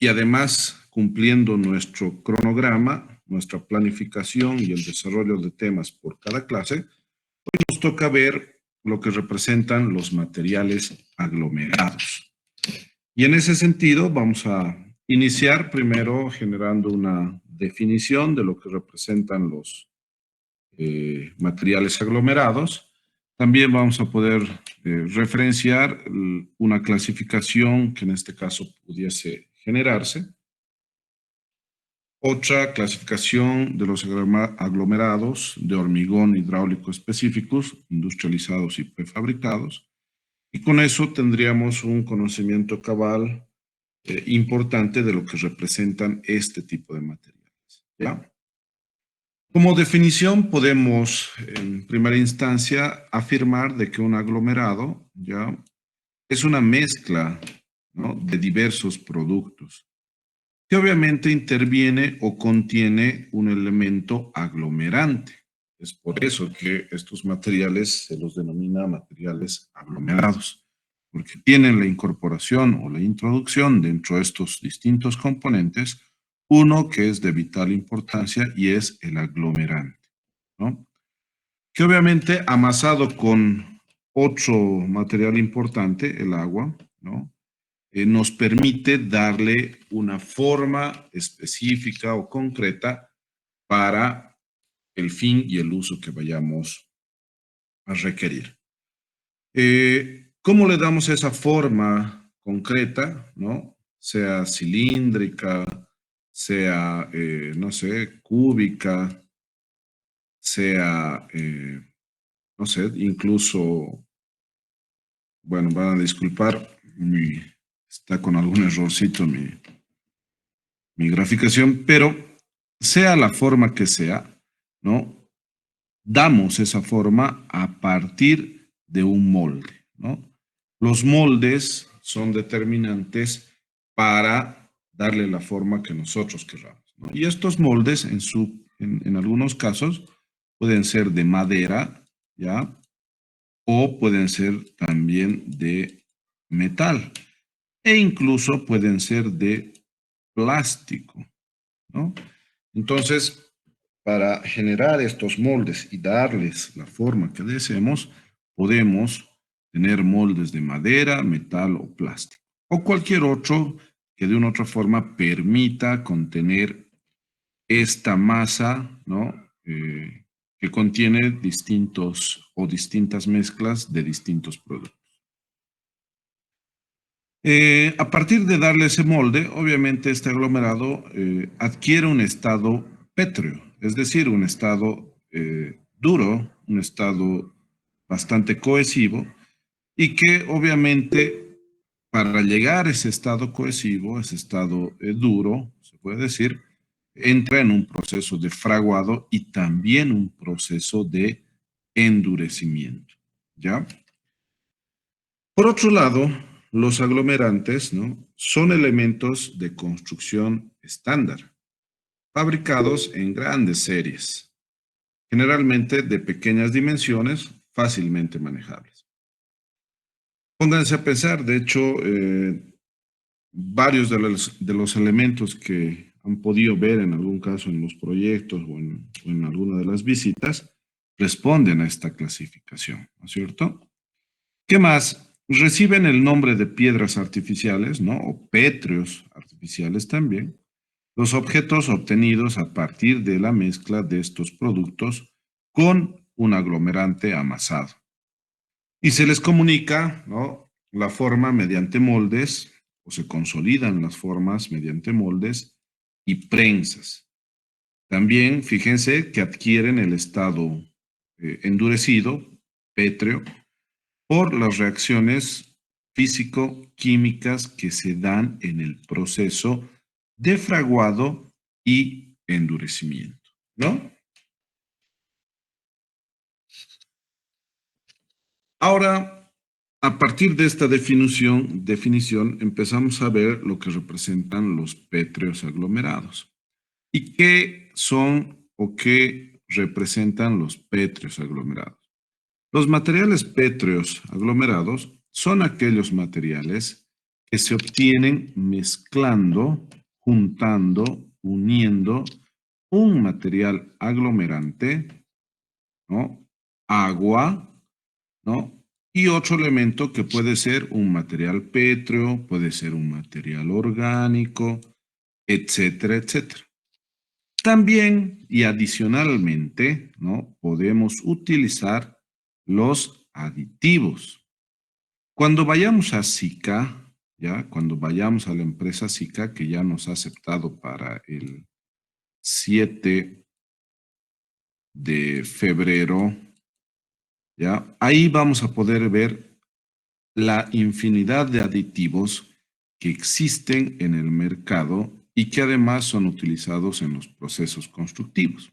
y además cumpliendo nuestro cronograma, nuestra planificación y el desarrollo de temas por cada clase, hoy nos toca ver lo que representan los materiales aglomerados. Y en ese sentido vamos a iniciar primero generando una definición de lo que representan los materiales aglomerados. También vamos a poder referenciar una clasificación que en este caso pudiese generarse. Otra clasificación de los aglomerados de hormigón hidráulico específicos, industrializados y prefabricados. Y con eso tendríamos un conocimiento cabal importante de lo que representan este tipo de materiales, ¿ya? Como definición podemos, en primera instancia, afirmar de que un aglomerado, ¿ya?, es una mezcla, ¿no?, de diversos productos, que obviamente interviene o contiene un elemento aglomerante. Es por eso que estos materiales se los denomina materiales aglomerados, porque tienen la incorporación o la introducción dentro de estos distintos componentes, uno que es de vital importancia y es el aglomerante, ¿no? Que obviamente amasado con otro material importante, el agua, ¿no?, nos permite darle una forma específica o concreta para el fin y el uso que vayamos a requerir. ¿Cómo le damos esa forma concreta, ¿no? Sea cilíndrica, sea, no sé, cúbica, sea, no sé, incluso, bueno, van a disculpar, está con algún errorcito mi graficación, pero sea la forma que sea, ¿no?, damos esa forma a partir de un molde, ¿no? Los moldes son determinantes para darle la forma que nosotros querramos, ¿no? Y estos moldes, en algunos casos, pueden ser de madera, ¿ya?, o pueden ser también de metal, e incluso pueden ser de plástico, ¿no? Entonces, para generar estos moldes y darles la forma que deseemos, podemos tener moldes de madera, metal o plástico, o cualquier otro que de una otra forma permita contener esta masa, ¿no?, que contiene distintos o distintas mezclas de distintos productos. A partir de darle ese molde, obviamente este aglomerado adquiere un estado pétreo, es decir, un estado duro, un estado bastante cohesivo, y que obviamente para llegar a ese estado cohesivo, ese estado duro, se puede decir, entra en un proceso de fraguado y también un proceso de endurecimiento, ¿ya? Por otro lado, los aglomerantes, ¿no?, son elementos de construcción estándar, fabricados en grandes series, generalmente de pequeñas dimensiones, fácilmente manejables. Pónganse a pensar, de hecho, varios de los elementos que han podido ver en algún caso en los proyectos o en alguna de las visitas, responden a esta clasificación, ¿no es cierto? ¿Qué más? Reciben el nombre de piedras artificiales, ¿no?, o pétreos artificiales también, los objetos obtenidos a partir de la mezcla de estos productos con un aglomerante amasado. Y se les comunica, ¿no?, la forma mediante moldes, o se consolidan las formas mediante moldes y prensas. También fíjense que adquieren el estado endurecido, pétreo, por las reacciones físico-químicas que se dan en el proceso de fraguado y endurecimiento, ¿no? Ahora, a partir de esta definición, empezamos a ver lo que representan los pétreos aglomerados. ¿Y qué son o qué representan los pétreos aglomerados? Los materiales pétreos aglomerados son aquellos materiales que se obtienen mezclando, juntando, uniendo un material aglomerante, ¿no? Agua, ¿no? Y otro elemento que puede ser un material pétreo, puede ser un material orgánico, etcétera, etcétera. También y adicionalmente, ¿no? Podemos utilizar los aditivos. Cuando vayamos a SICA, ¿ya? Cuando vayamos a la empresa SICA, que ya nos ha aceptado para el 7 de febrero, ¿ya? Ahí vamos a poder ver la infinidad de aditivos que existen en el mercado y que además son utilizados en los procesos constructivos.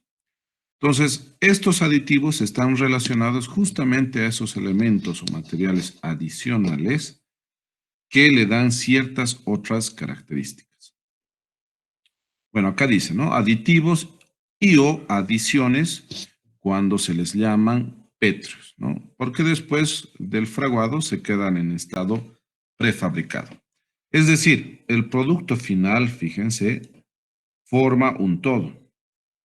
Entonces, estos aditivos están relacionados justamente a esos elementos o materiales adicionales que le dan ciertas otras características. Bueno, acá dice, ¿no? Aditivos y o adiciones cuando se les llaman pétreos, ¿no? Porque después del fraguado se quedan en estado prefabricado. Es decir, el producto final, fíjense, forma un todo,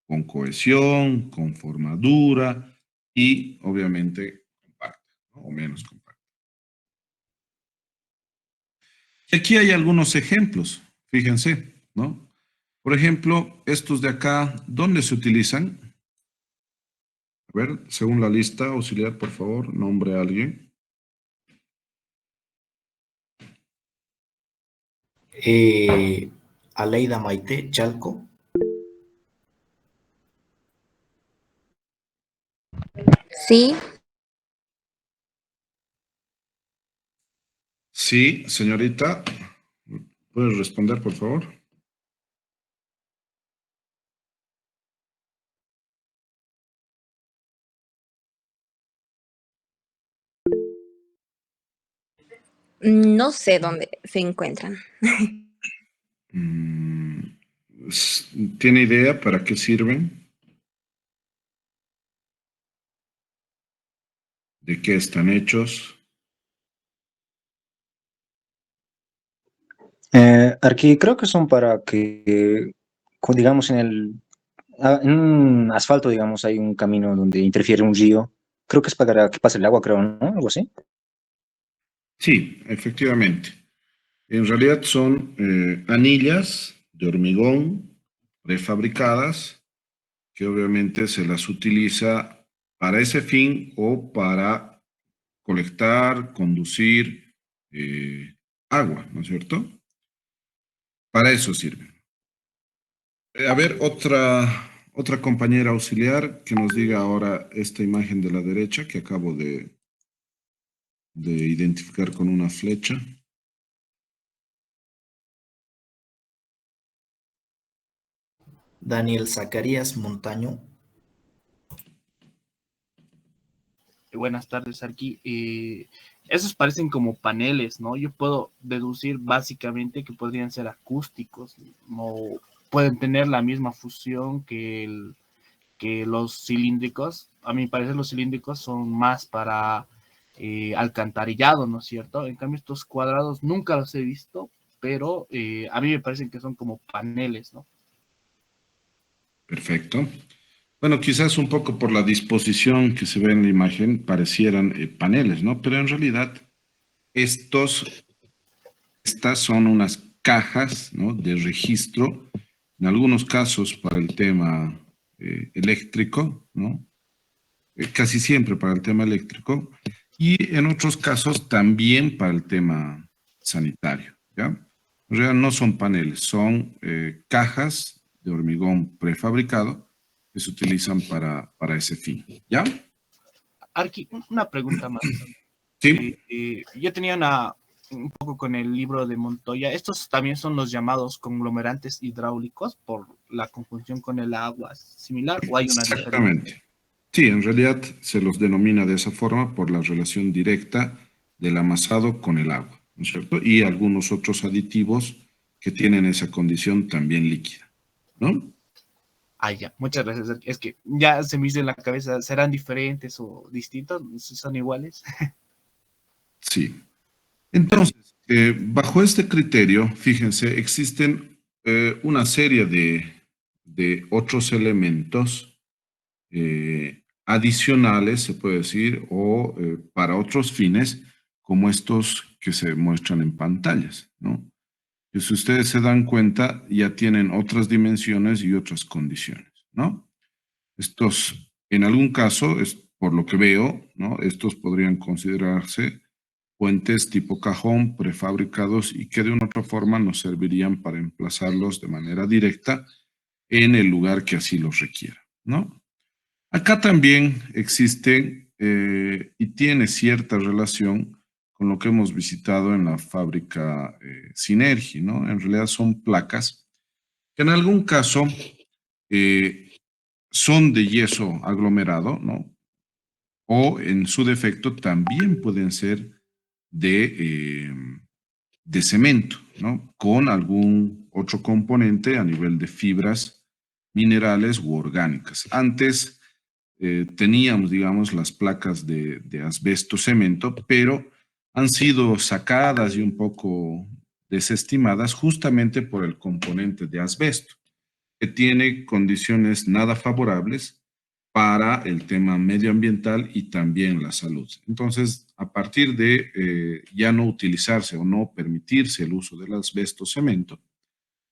con cohesión, con forma dura y obviamente compacta, ¿no? O menos compacta. Y aquí hay algunos ejemplos, fíjense, ¿no? Por ejemplo, estos de acá, ¿dónde se utilizan? A ver, según la lista, auxiliar, por favor, nombre a alguien. Aleida Maite, Chalco. Sí, Sí, señorita, ¿puedes responder, por favor? no sé dónde se encuentran. Mm, ¿Tiene idea para qué sirven? ¿De qué están hechos? Aquí creo que son para que, digamos, en un asfalto, digamos, hay un camino donde interfiere un río. Creo que es para que pase el agua, creo, ¿no? Algo así. Sí, efectivamente. En realidad son anillas de hormigón prefabricadas que obviamente se las utiliza para ese fin o para colectar, conducir agua, ¿no es cierto? Para eso sirve. A ver, otra compañera auxiliar que nos diga ahora esta imagen de la derecha que acabo de identificar con una flecha. Daniel Zacarías Montaño. Buenas tardes, aquí. Esos parecen como paneles, ¿no? Yo puedo deducir básicamente que podrían ser acústicos, o pueden tener la misma fusión que los cilíndricos. A mi parecer los cilíndricos son más para alcantarillado, ¿no es cierto? En cambio estos cuadrados nunca los he visto, pero a mí me parecen que son como paneles, ¿no? Perfecto. Bueno, quizás un poco por la disposición que se ve en la imagen parecieran paneles, ¿no? Pero en realidad estas son unas cajas, ¿no? De registro, en algunos casos para el tema eléctrico, ¿no? Casi siempre para el tema eléctrico, y en otros casos también para el tema sanitario, ¿ya? En realidad no son paneles, son cajas de hormigón prefabricado que se utilizan para ese fin, ¿ya? Arqui, una pregunta más. Sí, Yo tenía un poco con el libro de Montoya. Estos también son los llamados conglomerantes hidráulicos por la conjunción con el agua similar, o hay una diferencia. exactamente. Sí, en realidad se los denomina de esa forma por la relación directa del amasado con el agua, ¿no es cierto? Y algunos otros aditivos que tienen esa condición también líquida, ¿no? Ah, ya, muchas gracias. Es que ya se me hizo en la cabeza, ¿serán diferentes o distintos? ¿Son iguales? Sí. Entonces, Bajo este criterio, fíjense, existen una serie de otros elementos adicionales, se puede decir, o para otros fines, como estos que se muestran en pantallas, ¿no? Que si ustedes se dan cuenta, ya tienen otras dimensiones y otras condiciones, ¿no? Estos, en algún caso, es por lo que veo, ¿no? Estos podrían considerarse puentes tipo cajón prefabricados y que de una otra forma nos servirían para emplazarlos de manera directa en el lugar que así los requiera, ¿no? Acá también existe y tiene cierta relación con lo que hemos visitado en la fábrica Sinergi, ¿no? En realidad son placas que en algún caso eh, son de yeso aglomerado, ¿no? O en su defecto también pueden ser de, eh, de cemento, ¿no? Con algún otro componente a nivel de fibras minerales u orgánicas. Antes teníamos, digamos, las placas de asbesto cemento, pero han sido sacadas y un poco desestimadas justamente por el componente de asbesto, que tiene condiciones nada favorables para el tema medioambiental y también la salud. Entonces, a partir de ya no utilizarse o no permitirse el uso del asbesto cemento,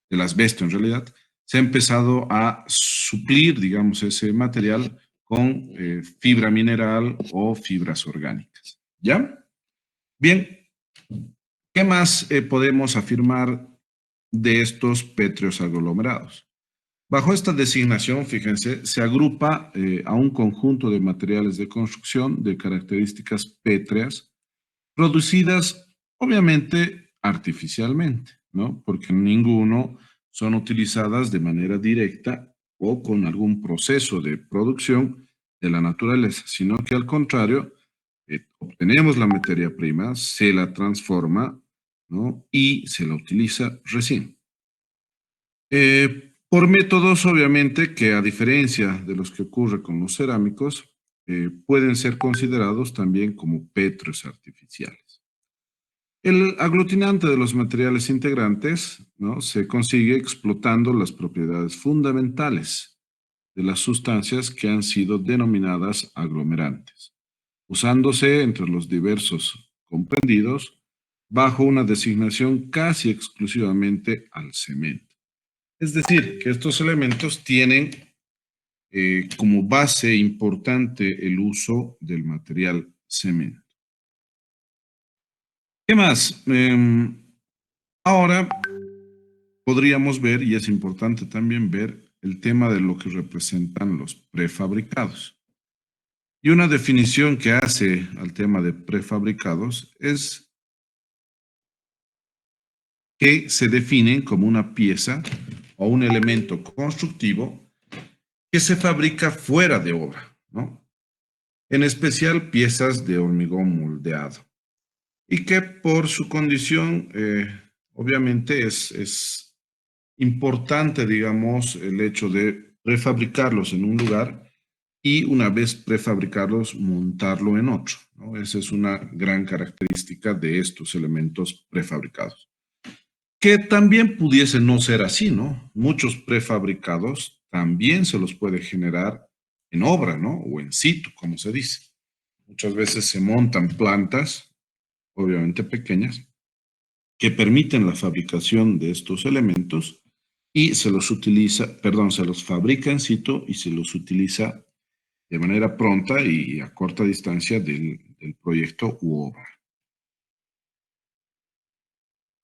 del asbesto en realidad, se ha empezado a suplir, digamos, ese material con fibra mineral o fibras orgánicas. ¿Ya? Bien, ¿qué más podemos afirmar de estos pétreos aglomerados? Bajo esta designación, fíjense, se agrupa a un conjunto de materiales de construcción de características pétreas producidas, obviamente, artificialmente, ¿no? Porque ninguno son utilizadas de manera directa o con algún proceso de producción de la naturaleza, sino que al contrario, obtenemos la materia prima, se la transforma, ¿no? Y se la utiliza recién. Por métodos, obviamente, que a diferencia de los que ocurre con los cerámicos, pueden ser considerados también como pétreos artificiales. El aglutinante de los materiales integrantes, ¿no? Se consigue explotando las propiedades fundamentales de las sustancias que han sido denominadas aglomerantes, usándose entre los diversos comprendidos bajo una designación casi exclusivamente al cemento. Es decir, que estos elementos tienen como base importante el uso del material cemento. ¿Qué más? Ahora podríamos ver, y es importante también ver, el tema de lo que representan los prefabricados. Y una definición que hace al tema de prefabricados es que se definen como una pieza o un elemento constructivo que se fabrica fuera de obra, ¿no? En especial piezas de hormigón moldeado y que por su condición, obviamente es importante, digamos, el hecho de prefabricarlos en un lugar y una vez prefabricarlos, montarlo en otro, ¿no? Esa es una gran característica de estos elementos prefabricados. Que también pudiese no ser así, ¿no? Muchos prefabricados también se los puede generar en obra, ¿no? O en situ, como se dice. Muchas veces se montan plantas, obviamente pequeñas, que permiten la fabricación de estos elementos y se los utiliza, perdón, se los fabrica en situ y se los utiliza de manera pronta y a corta distancia del proyecto u obra.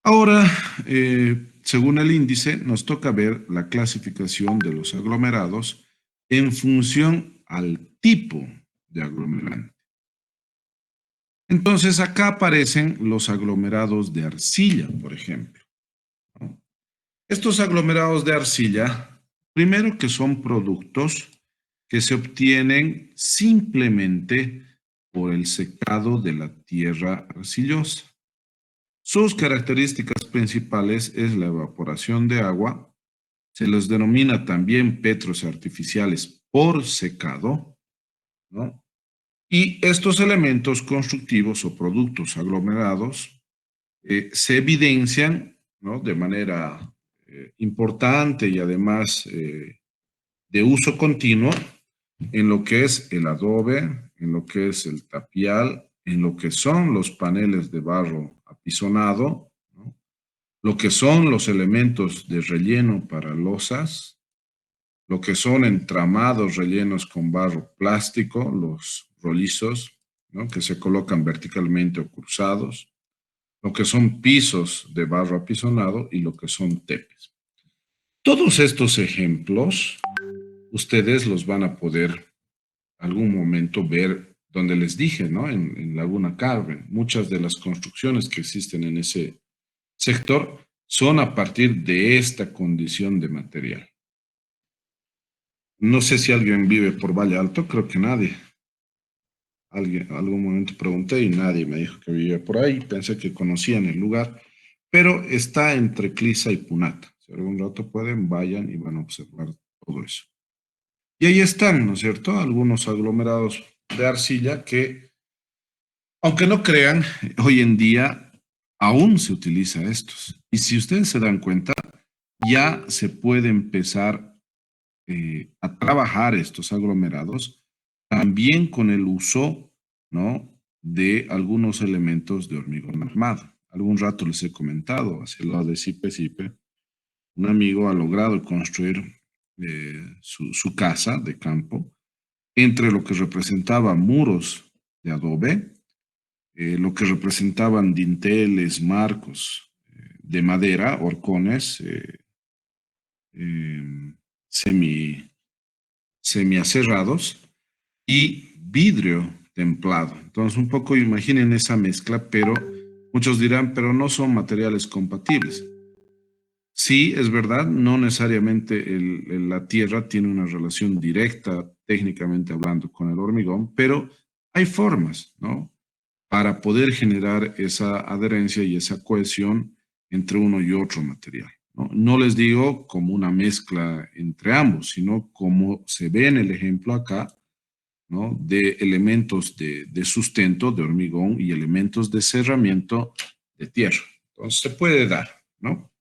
Ahora, según el índice, nos toca ver la clasificación de los aglomerados en función al tipo de aglomerante. Entonces, acá aparecen los aglomerados de arcilla, por ejemplo, ¿no? Estos aglomerados de arcilla, primero que son productos que se obtienen simplemente por el secado de la tierra arcillosa. Sus características principales es la evaporación de agua, se los denomina también petros artificiales por secado, ¿no? Y estos elementos constructivos o productos aglomerados se evidencian, ¿no?, de manera importante y además de uso continuo en lo que es el adobe, en lo que es el tapial, en lo que son los paneles de barro apisonado, ¿no?, lo que son los elementos de relleno para losas, lo que son entramados rellenos con barro plástico, los rolizos, ¿no?, que se colocan verticalmente o cruzados, lo que son pisos de barro apisonado y lo que son tepes. Todos estos ejemplos, ustedes los van a poder algún momento ver donde les dije, ¿no? En Laguna Carmen. Muchas de las construcciones que existen en ese sector son a partir de esta condición de material. No sé si alguien vive por Valle Alto, creo que nadie. Algún momento pregunté y nadie me dijo que vivía por ahí. Pensé que conocían el lugar, pero está entre Clisa y Punata. Si algún rato pueden, vayan y van a observar todo eso. Y ahí están, ¿no es cierto?, algunos aglomerados de arcilla que, aunque no crean, hoy en día aún se utiliza estos. Y si ustedes se dan cuenta, ya se puede empezar a trabajar estos aglomerados también con el uso, ¿no?, de algunos elementos de hormigón armado. Algún rato les he comentado, hacia el lado de Sipe, un amigo ha logrado construir su casa de campo entre lo que representaba muros de adobe, lo que representaban dinteles, marcos de madera, horcones, semi-aserrados y vidrio templado. Entonces, un poco imaginen esa mezcla, pero muchos dirán, pero no son materiales compatibles. Sí, es verdad, no necesariamente la tierra tiene una relación directa, técnicamente hablando, con el hormigón, pero hay formas, ¿no?, para poder generar esa adherencia y esa cohesión entre uno y otro material, ¿no? No les digo como una mezcla entre ambos, sino como se ve en el ejemplo acá, ¿no?, de elementos de sustento de hormigón y elementos de cerramiento de tierra. Entonces se puede dar, ¿no?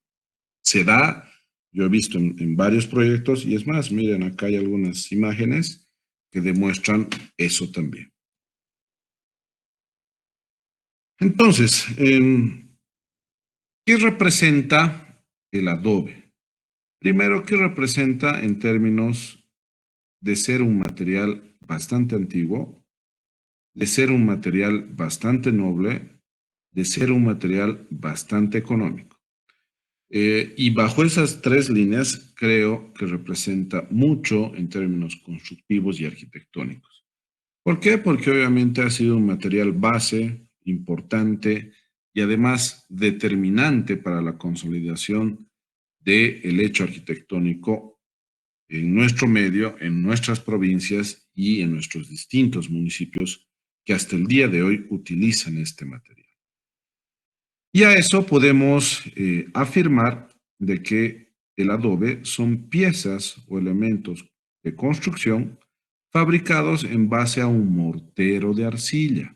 Se da, yo he visto en varios proyectos y es más, miren, acá hay algunas imágenes que demuestran eso también. Entonces, ¿qué representa el adobe? Primero, ¿qué representa en términos de ser un material bastante antiguo, de ser un material bastante noble, de ser un material bastante económico? Y bajo esas tres líneas creo que representa mucho en términos constructivos y arquitectónicos. ¿Por qué? Porque obviamente ha sido un material base, importante y además determinante para la consolidación del hecho arquitectónico en nuestro medio, en nuestras provincias y en nuestros distintos municipios que hasta el día de hoy utilizan este material. Y a eso podemos afirmar de que el adobe son piezas o elementos de construcción fabricados en base a un mortero de arcilla,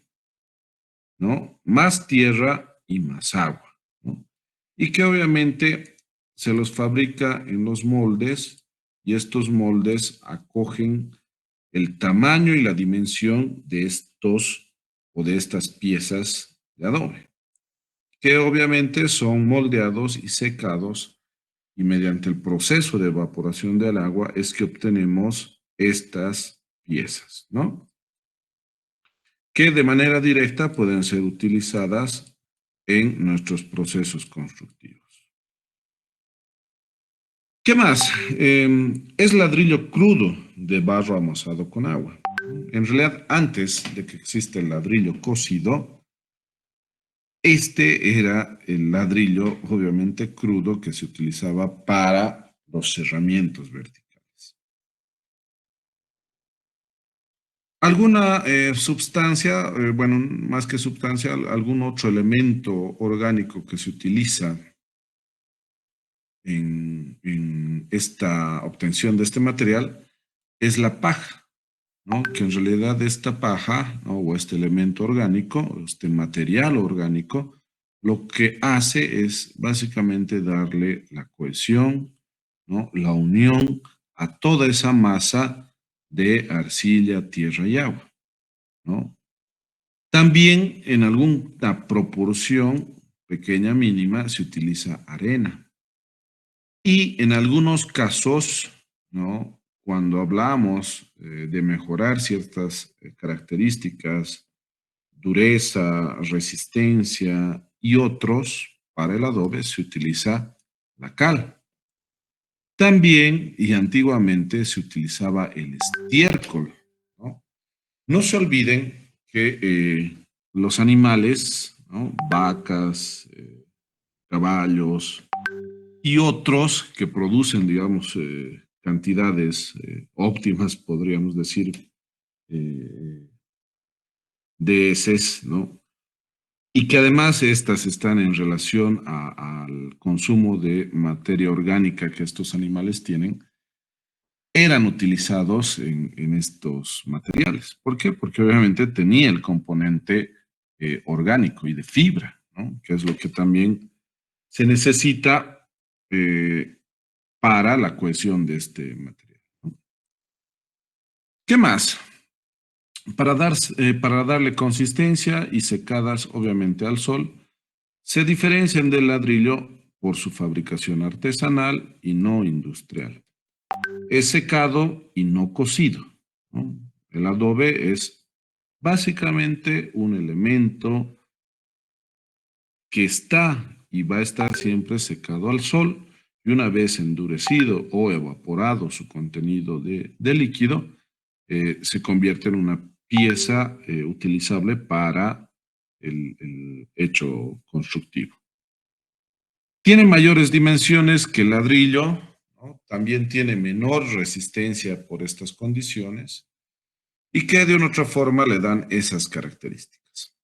¿no? Más tierra y más agua, ¿no? Y que obviamente se los fabrica en los moldes y estos moldes acogen el tamaño y la dimensión de estos o de estas piezas de adobe, que obviamente son moldeados y secados y mediante el proceso de evaporación del agua es que obtenemos estas piezas, ¿no?, que de manera directa pueden ser utilizadas en nuestros procesos constructivos. ¿Qué más? Es ladrillo crudo de barro amasado con agua. En realidad, antes de que exista el ladrillo cocido, este era el ladrillo, obviamente crudo, que se utilizaba para los cerramientos verticales. ¿Alguna sustancia, bueno, más que sustancia, algún otro elemento orgánico que se utiliza en esta obtención de este material? Es la paja, ¿no? Que en realidad esta paja, ¿no?, o este elemento orgánico, este material orgánico, lo que hace es básicamente darle la cohesión, ¿no? La unión a toda esa masa de arcilla, tierra y agua, ¿no? También en alguna proporción pequeña, mínima, se utiliza arena. Y en algunos casos, ¿no? Cuando hablamos de mejorar ciertas características, dureza, resistencia y otros, para el adobe se utiliza la cal. También y antiguamente se utilizaba el estiércol, ¿no? No se olviden que los animales, ¿no? Vacas, caballos y otros que producen, digamos, cantidades óptimas, podríamos decir, eh, de heces, ¿no? Y que además estas están en relación al consumo de materia orgánica que estos animales tienen, eran utilizados en estos materiales. ¿Por qué? Porque obviamente tenía el componente orgánico y de fibra, ¿no? Que es lo que también se necesita para la cohesión de este material, ¿no? ¿Qué más? Para darle consistencia y secadas obviamente al sol, se diferencian del ladrillo por su fabricación artesanal y no industrial. Es secado y no cocido, ¿no? El adobe es básicamente un elemento que está y va a estar siempre secado al sol y una vez endurecido o evaporado su contenido de líquido, se convierte en una pieza utilizable para el hecho constructivo. Tiene mayores dimensiones que el ladrillo, ¿no? También tiene menor resistencia por estas condiciones y que de una otra forma le dan esas características.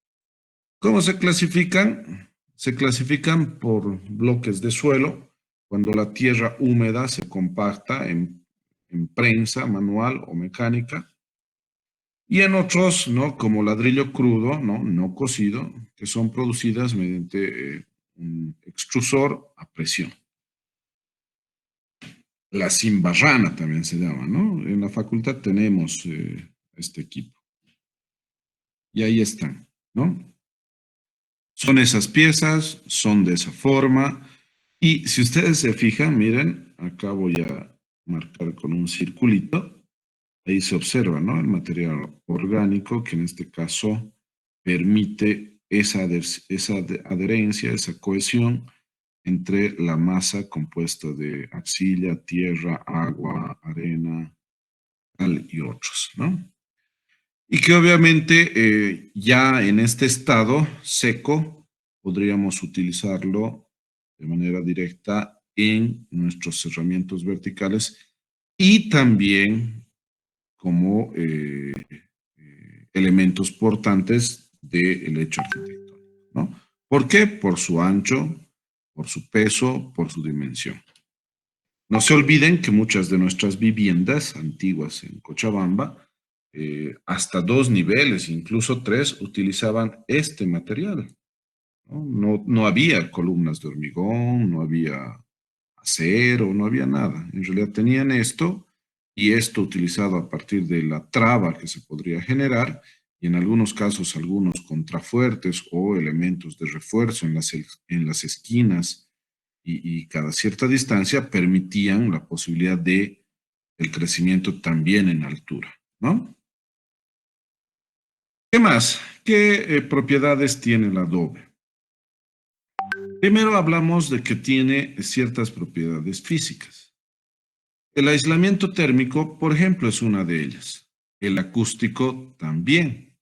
¿Cómo se clasifican? Se clasifican por bloques de suelo, cuando la tierra húmeda se compacta en prensa manual o mecánica, y en otros, ¿no? Como ladrillo crudo, ¿no? No cocido, que son producidas mediante un extrusor a presión. La cimbarrana también se llama, ¿no? En la facultad tenemos este equipo. Y ahí están, ¿no? Son esas piezas, son de esa forma. Y si ustedes se fijan, miren, acá voy a marcar con un circulito. Ahí se observa, ¿no? El material orgánico que en este caso permite esa adherencia, esa cohesión entre la masa compuesta de arcilla, tierra, agua, arena, cal y otros, ¿no? Y que obviamente ya en este estado seco podríamos utilizarlo de manera directa en nuestros cerramientos verticales y también como elementos portantes del hecho arquitectónico, ¿no? ¿Por qué? Por su ancho, por su peso, por su dimensión. No se olviden que muchas de nuestras viviendas antiguas en Cochabamba, hasta 2 niveles, incluso 3, utilizaban este material, ¿no? No había columnas de hormigón, no había acero, no había nada. En realidad tenían esto y esto utilizado a partir de la traba que se podría generar y en algunos casos algunos contrafuertes o elementos de refuerzo en las esquinas y cada cierta distancia permitían la posibilidad de el crecimiento también en altura, ¿no? ¿Qué más? ¿Qué propiedades tiene el adobe? Primero hablamos de que tiene ciertas propiedades físicas. El aislamiento térmico, por ejemplo, es una de ellas. El acústico también,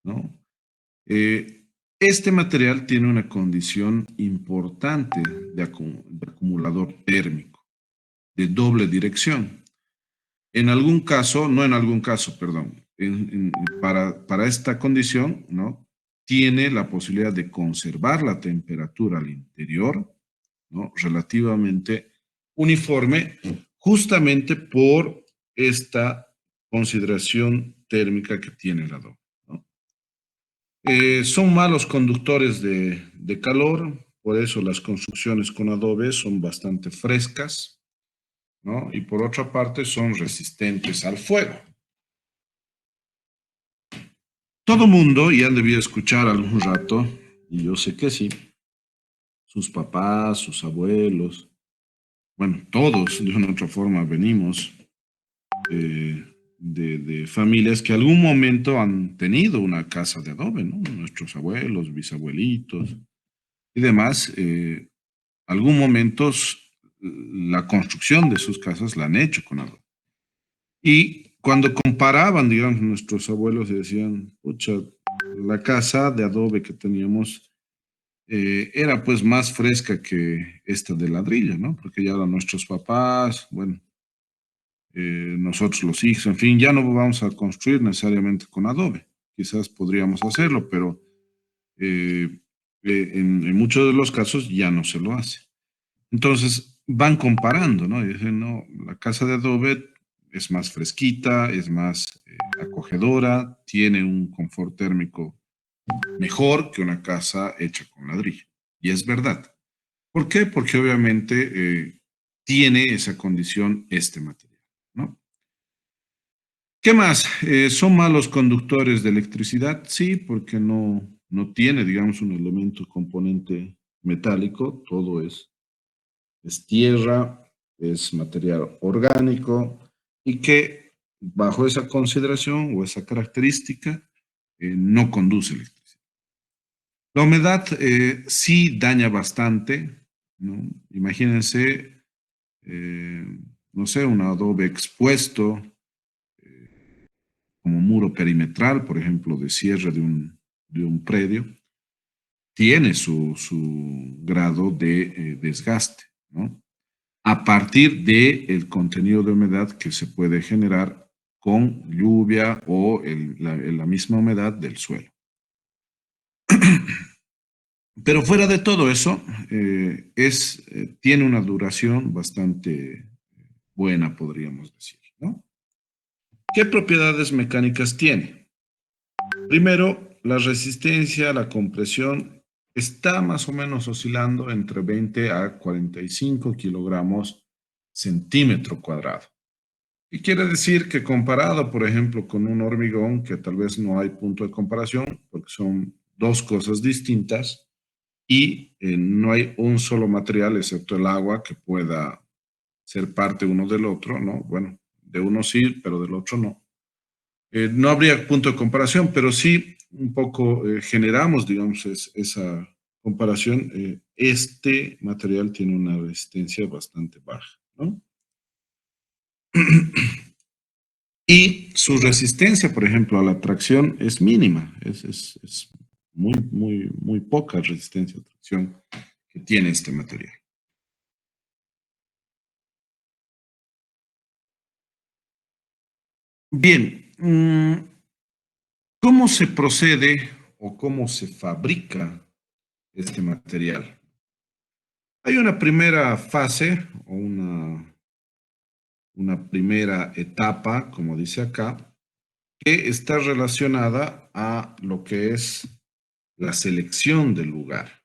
¿no? Este material tiene una condición importante de acumulador térmico, de doble dirección. En algún caso, no en algún caso, perdón, para esta condición, ¿no? Tiene la posibilidad de conservar la temperatura al interior, ¿no? Relativamente uniforme, justamente por esta consideración térmica que tiene el adobe, ¿no? Son malos conductores de calor, por eso las construcciones con adobe son bastante frescas, ¿no? Y por otra parte son resistentes al fuego. Todo mundo ya debió escuchar algún rato, y yo sé que sí, sus papás, sus abuelos, bueno, todos de una u otra forma venimos de familias que algún momento han tenido una casa de adobe, ¿no? Nuestros abuelos, bisabuelitos y demás, algún momento la construcción de sus casas la han hecho con adobe. Y cuando comparaban, digamos, nuestros abuelos decían, pucha, la casa de adobe que teníamos era pues más fresca que esta de ladrillo, ¿no? Porque ya eran nuestros papás, bueno, nosotros los hijos, en fin, ya no vamos a construir necesariamente con adobe. Quizás podríamos hacerlo, pero en muchos de los casos ya no se lo hace. Entonces van comparando, ¿no? Y dicen, no, la casa de adobe es más fresquita, es más acogedora, tiene un confort térmico mejor que una casa hecha con ladrillo. Y es verdad. ¿Por qué? Porque obviamente tiene esa condición este material, ¿no? ¿Qué más? ¿Son malos conductores de electricidad? Sí, porque no tiene, digamos, un elemento componente metálico, todo es tierra, es material orgánico y que bajo esa consideración o esa característica no conduce electricidad. La humedad sí daña bastante, ¿no? Imagínense, eh, no sé, un adobe expuesto como muro perimetral, por ejemplo, de cierre de un predio, tiene su grado de desgaste, ¿no? A partir del contenido de humedad que se puede generar con lluvia o la misma humedad del suelo. Pero fuera de todo eso, tiene una duración bastante buena, podríamos decir, ¿no? ¿Qué propiedades mecánicas tiene? Primero, la resistencia, la compresión está más o menos oscilando entre 20 a 45 kilogramos centímetro cuadrado. Y quiere decir que comparado, por ejemplo, con un hormigón, que tal vez no hay punto de comparación, porque son dos cosas distintas, y no hay un solo material, excepto el agua, que pueda ser parte uno del otro, ¿no? Bueno, de uno sí, pero del otro no. No habría punto de comparación, pero sí un poco generamos, digamos, esa comparación. Este material tiene una resistencia bastante baja, ¿no? Y su resistencia, por ejemplo, a la tracción es mínima, es muy poca resistencia a tracción que tiene este material. Bien, ¿cómo se procede o cómo se fabrica este material? Hay una primera fase o una primera etapa, como dice acá, que está relacionada a lo que es la selección del lugar.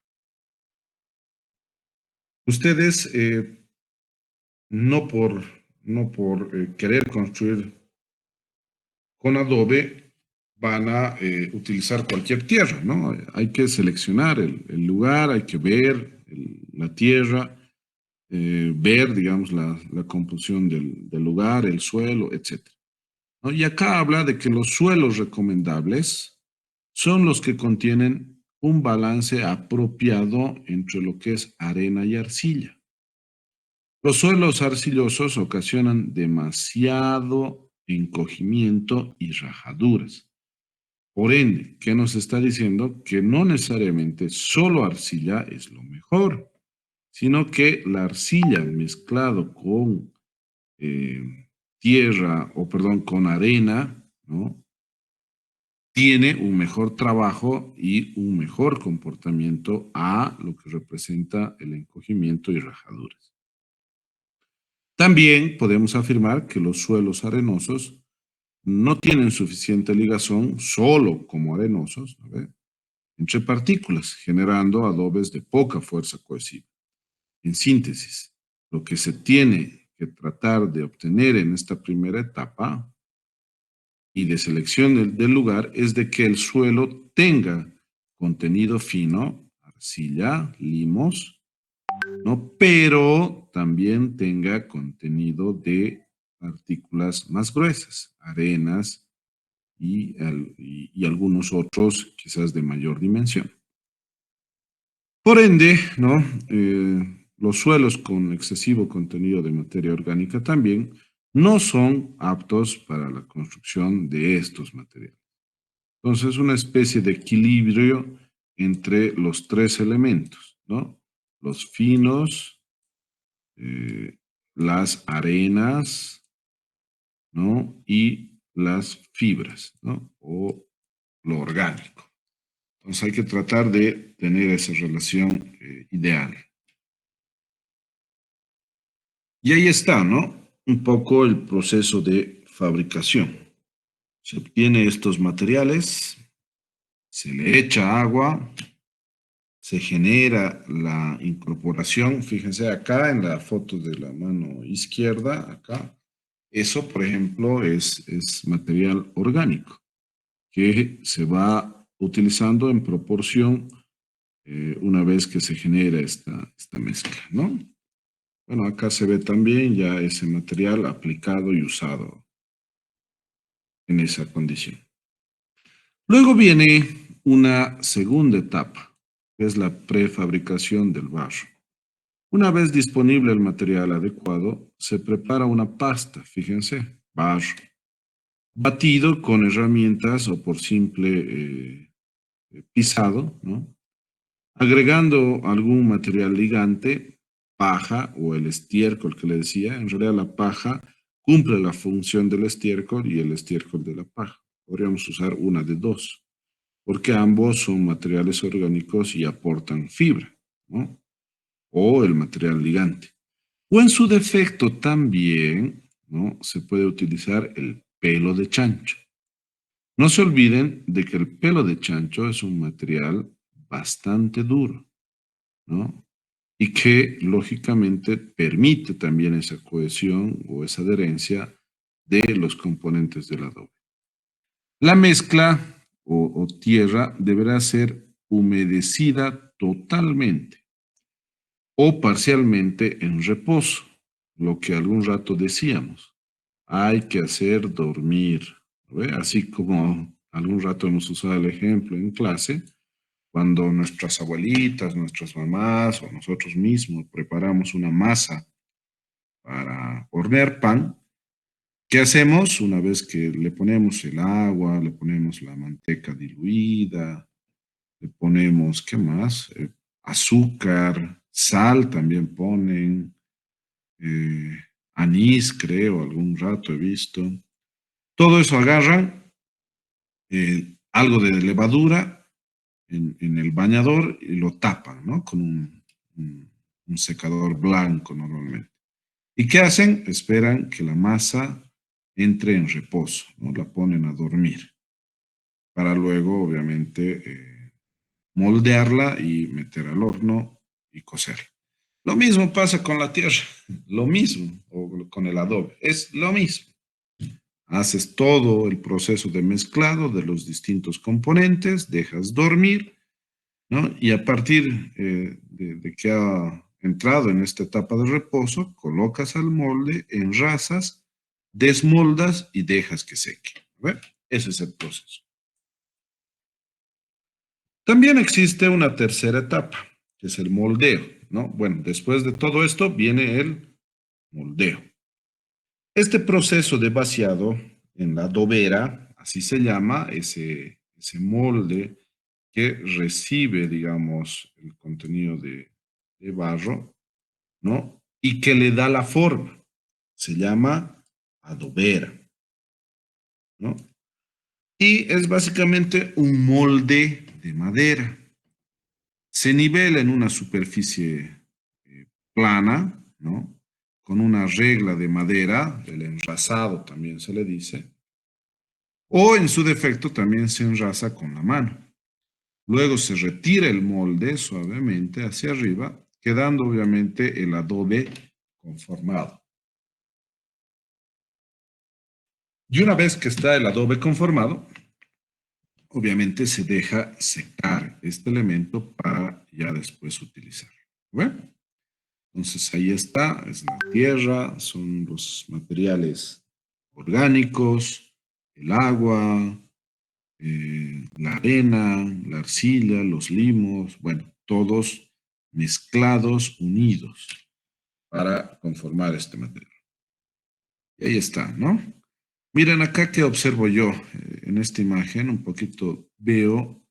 Ustedes, no por querer construir con adobe, van a utilizar cualquier tierra, ¿no? Hay que seleccionar el lugar, hay que ver la tierra, ver, digamos, la composición del lugar, el suelo, etc. ¿No? Y acá habla de que los suelos recomendables son los que contienen un balance apropiado entre lo que es arena y arcilla. Los suelos arcillosos ocasionan demasiado encogimiento y rajaduras. Por ende, ¿qué nos está diciendo? Que no necesariamente solo arcilla es lo mejor, sino que la arcilla mezclado con tierra, o perdón, con arena, ¿no? Tiene un mejor trabajo y un mejor comportamiento a lo que representa el encogimiento y rajaduras. También podemos afirmar que los suelos arenosos no tienen suficiente ligazón solo como arenosos, ¿no? entre partículas, generando adobes de poca fuerza cohesiva. En síntesis, lo que se tiene que tratar de obtener en esta primera etapa y de selección del lugar es de que el suelo tenga contenido fino, arcilla, limos, ¿no? Pero también tenga contenido de partículas más gruesas, arenas y algunos otros quizás de mayor dimensión. Por ende, ¿no? Los suelos con excesivo contenido de materia orgánica también no son aptos para la construcción de estos materiales. Entonces, una especie de equilibrio entre los tres elementos, ¿no? Los finos, las arenas, ¿no? Y las fibras, ¿no? O lo orgánico. Entonces hay que tratar de tener esa relación ideal. Y ahí está, ¿no? Un poco el proceso de fabricación. Se obtiene estos materiales, se le echa agua, se genera la incorporación. Fíjense acá en la foto de la mano izquierda, acá. Eso, por ejemplo, es material orgánico que se va utilizando en proporción una vez que se genera esta mezcla, ¿no? Bueno, acá se ve también ya ese material aplicado y usado en esa condición. Luego viene una segunda etapa, que es la prefabricación del barro. Una vez disponible el material adecuado, se prepara una pasta, fíjense, barro, batido con herramientas o por simple pisado, ¿no? Agregando algún material ligante, paja o el estiércol que le decía. En realidad la paja cumple la función del estiércol y el estiércol de la paja. Podríamos usar una de dos, porque ambos son materiales orgánicos y aportan fibra, ¿no? O el material ligante. O en su defecto también, ¿no? Se puede utilizar el pelo de chancho. No se olviden de que el pelo de chancho es un material bastante duro, ¿no? Y que lógicamente permite también esa cohesión o esa adherencia de los componentes del adobe. La mezcla o tierra deberá ser humedecida totalmente o parcialmente en reposo, lo que algún rato decíamos. Hay que hacer dormir, ¿ve? Así como algún rato hemos usado el ejemplo en clase, cuando nuestras abuelitas, nuestras mamás o nosotros mismos preparamos una masa para hornear pan, ¿qué hacemos? Una vez que le ponemos el agua, le ponemos la manteca diluida, le ponemos, ¿qué más? Azúcar, sal también ponen, anís, creo, algún rato he visto. Todo eso agarran, algo de levadura en el bañador y lo tapan, ¿no? Con un secador blanco normalmente. ¿Y qué hacen? Esperan que la masa entre en reposo, ¿no? La ponen a dormir para luego, obviamente, moldearla y meter al horno y cocer. Lo mismo pasa con la tierra, lo mismo, o con el adobe, es lo mismo. Haces todo el proceso de mezclado de los distintos componentes, dejas dormir, ¿no? Y a partir de que ha entrado en esta etapa de reposo, colocas al molde, enrasas, desmoldas y dejas que seque. ¿Ve? Ese es el proceso. También existe una tercera etapa, que es el moldeo, ¿no? Bueno, después de todo esto viene el moldeo. Este proceso de vaciado en la adobera, así se llama, ese molde que recibe, digamos, el contenido de barro, ¿no? Y que le da la forma. Se llama adobera, ¿no? Y es básicamente un molde de madera. Se nivela en una superficie plana, ¿no? Con una regla de madera, el enrasado también se le dice, o en su defecto también se enrasa con la mano. Luego se retira el molde suavemente hacia arriba, quedando obviamente el adobe conformado. Y una vez que está el adobe conformado, obviamente se deja secar este elemento para ya después utilizarlo. ¿Bueno? Entonces ahí está, es la tierra, son los materiales orgánicos, el agua, la arena, la arcilla, los limos, bueno, todos mezclados, unidos para conformar este material. Y ahí está, ¿no? Miren acá que observo yo en esta imagen, un poquito veo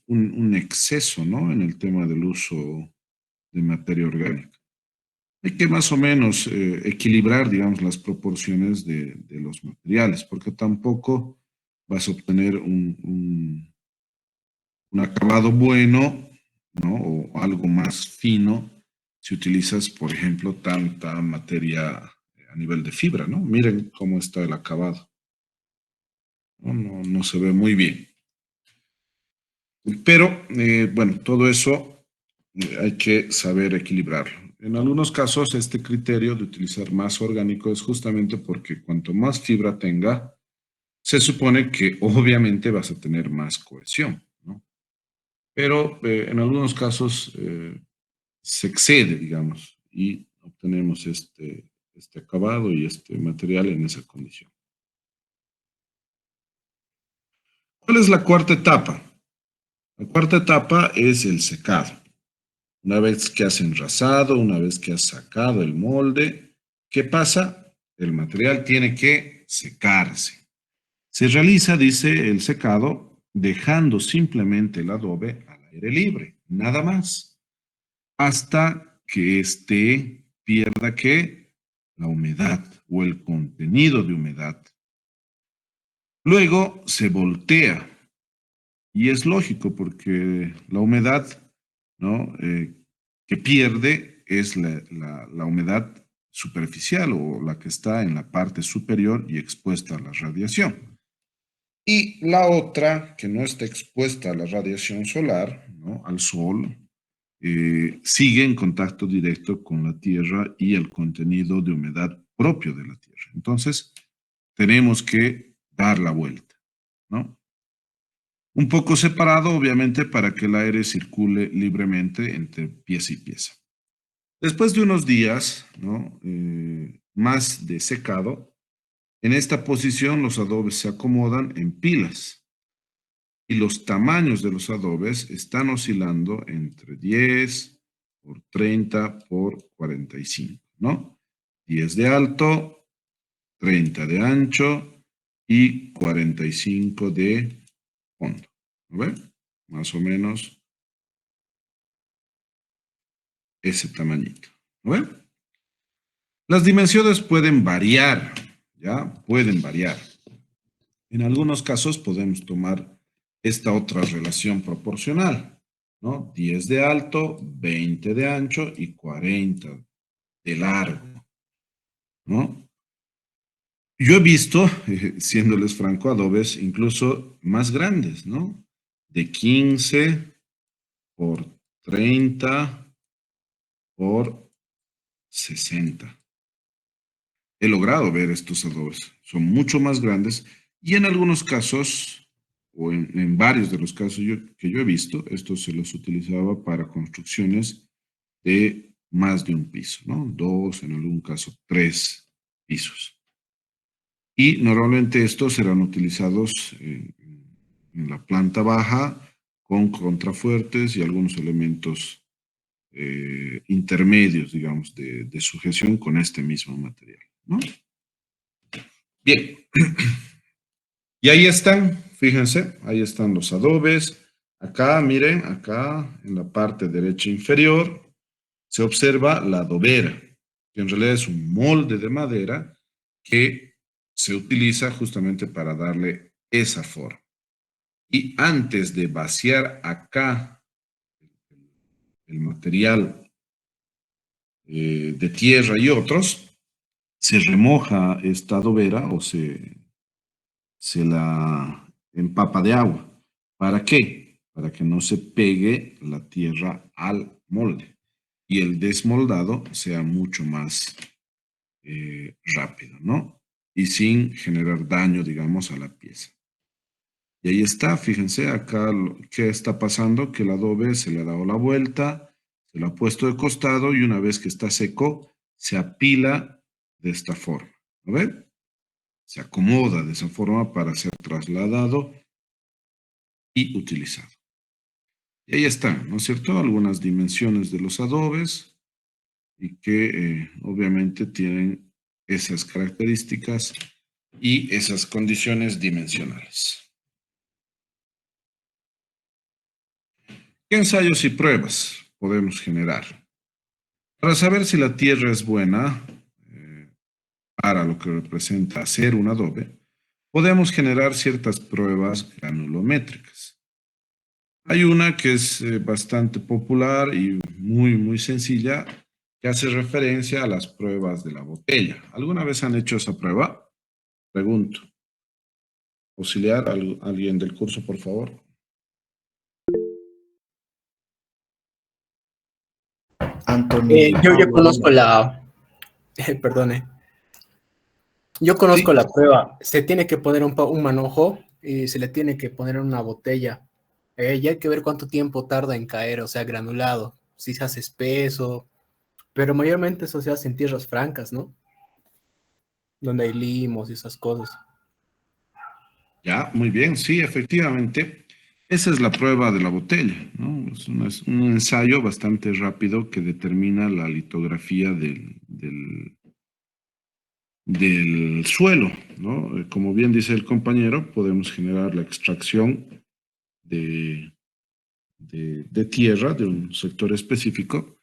un exceso, ¿no? En el tema del uso de materia orgánica. Hay que más o menos equilibrar, digamos, las proporciones de los materiales, porque tampoco vas a obtener un acabado bueno, ¿no? O algo más fino si utilizas, por ejemplo, tanta materia a nivel de fibra, ¿no? Miren cómo está el acabado. No se ve muy bien. Pero, bueno, todo eso hay que saber equilibrarlo. En algunos casos, este criterio de utilizar más orgánico es justamente porque cuanto más fibra tenga, se supone que obviamente vas a tener más cohesión, ¿no? Pero en algunos casos se excede, digamos, y obtenemos este acabado y este material en esa condición. ¿Cuál es la cuarta etapa? La cuarta etapa es el secado. Una vez que has enrasado, una vez que has sacado el molde, ¿qué pasa? El material tiene que secarse. Se realiza, dice, el secado dejando simplemente el adobe al aire libre, nada más, hasta que éste pierda ¿qué? La humedad o el contenido de humedad. Luego se voltea y es lógico porque la humedad, ¿no? Que pierde es la humedad superficial o la que está en la parte superior y expuesta a la radiación. Y la otra, que no está expuesta a la radiación solar, ¿no? Al sol, sigue en contacto directo con la Tierra y el contenido de humedad propio de la Tierra. Entonces, tenemos que dar la vuelta, ¿no? Un poco separado, obviamente, para que el aire circule libremente entre pieza y pieza. Después de unos días, ¿no? Más de secado, en esta posición los adobes se acomodan en pilas y los tamaños de los adobes están oscilando entre 10 por 30 por 45, ¿no? 10 de alto, 30 de ancho y 45 de fondo. ¿No ven? Más o menos ese tamañito. ¿No ven? Las dimensiones pueden variar, ¿ya? Pueden variar. En algunos casos podemos tomar esta otra relación proporcional, ¿no? 10 de alto, 20 de ancho y 40 de largo, ¿no? Yo he visto, siéndoles franco, adobes incluso más grandes, ¿no? De 15 por 30 por 60. He logrado ver estos adobes. Son mucho más grandes y en algunos casos, o en varios de los casos que yo he visto, esto se los utilizaba para construcciones de más de un piso, ¿no? 2, en algún caso 3 pisos. Y normalmente estos serán utilizados en la planta baja con contrafuertes y algunos elementos intermedios, digamos, de sujeción con este mismo material, ¿no? Bien. Y ahí están, fíjense, ahí están los adobes. Acá, miren, acá en la parte derecha inferior se observa la adobera, que en realidad es un molde de madera que se utiliza justamente para darle esa forma. Y antes de vaciar acá el material de tierra y otros, se remoja esta adobera o se la empapa de agua. ¿Para qué? para que no se pegue la tierra al molde y el desmoldado sea mucho más rápido, ¿no? Y sin generar daño, digamos, a la pieza. Y ahí está, fíjense acá qué está pasando, que el adobe se le ha dado la vuelta, se lo ha puesto de costado y una vez que está seco, se apila de esta forma, ¿no ven? Se acomoda de esa forma para ser trasladado y utilizado. Y ahí están, ¿no es cierto? Algunas dimensiones de los adobes y que obviamente tienen esas características y esas condiciones dimensionales. ¿Qué ensayos y pruebas podemos generar? Para saber si la tierra es buena para lo que representa hacer un adobe, podemos generar ciertas pruebas granulométricas. Hay una que es bastante popular y muy sencilla, que hace referencia a las pruebas de la botella. ¿Alguna vez han hecho esa prueba? Pregunto. Auxiliar, alguien del curso, por favor. Anthony. Yo conozco perdone, yo conozco Sí. la prueba. Se tiene que poner un manojo y se le tiene que poner en una botella. Y hay que ver cuánto tiempo tarda en caer, o sea, granulado, si se hace espeso, pero mayormente eso se hace en tierras francas, ¿no? Donde hay limos y esas cosas. Ya, muy bien, sí, efectivamente. Esa es la prueba de la botella, ¿no? Es un ensayo bastante rápido que determina la litografía del suelo, ¿no? Como bien dice el compañero, podemos generar la extracción de tierra de un sector específico.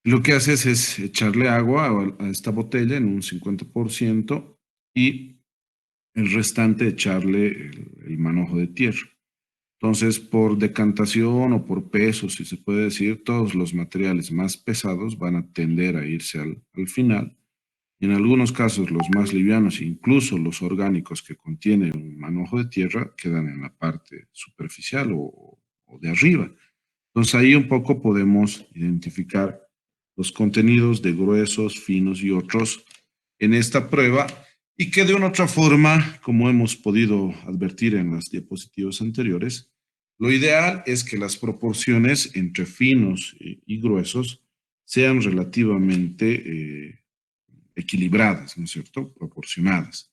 Lo que haces es echarle agua a esta botella en un 50% y el restante echarle el manojo de tierra. Entonces, por decantación o por peso, si se puede decir, todos los materiales más pesados van a tender a irse al final. Y en algunos casos, los más livianos, incluso los orgánicos que contienen un manojo de tierra, quedan en la parte superficial o de arriba. Entonces, ahí un poco podemos identificar los contenidos de gruesos, finos y otros en esta prueba y que de una otra forma, como hemos podido advertir en las diapositivas anteriores, lo ideal es que las proporciones entre finos y gruesos sean relativamente equilibradas, ¿no es cierto? Proporcionadas.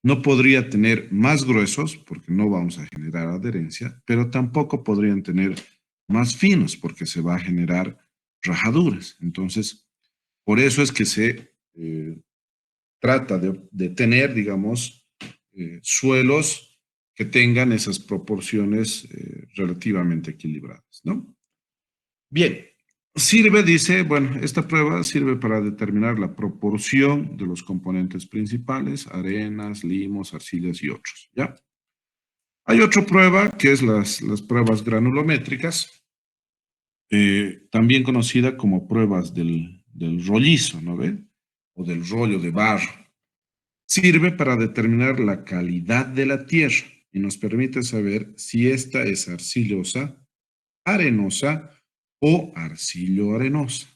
No podría tener más gruesos porque no vamos a generar adherencia, pero tampoco podrían tener más finos porque se va a generar rajaduras. Entonces, por eso es que se trata de tener, digamos, suelos que tengan esas proporciones relativamente equilibradas, ¿no? Bien, sirve, dice, bueno, esta prueba sirve para determinar la proporción de los componentes principales, arenas, limos, arcillas y otros, ¿ya? Hay otra prueba que es las pruebas granulométricas, también conocida como pruebas del rollizo, ¿no ve? O del rollo de barro. Sirve para determinar la calidad de la tierra y nos permite saber si esta es arcillosa, arenosa o arcillo-arenosa.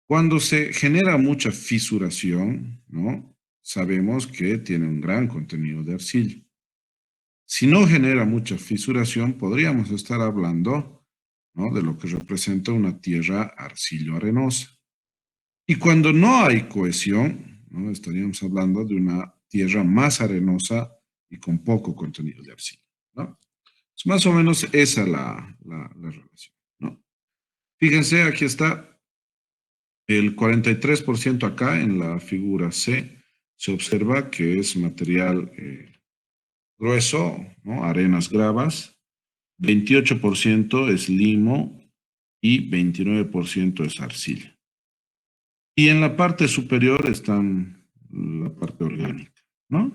Cuando se genera mucha fisuración, ¿no? Sabemos que tiene un gran contenido de arcilla. Si no genera mucha fisuración, podríamos estar hablando, ¿no?, de lo que representa una tierra arcillo-arenosa. Y cuando no hay cohesión, ¿no?, estaríamos hablando de una tierra más arenosa y con poco contenido de arcilla, ¿no? Es más o menos esa la relación, ¿no? Fíjense, aquí está el 43% acá en la figura C. Se observa que es material grueso, ¿no?, arenas gravas, 28% es limo y 29% es arcilla. Y en la parte superior están la parte orgánica, ¿no?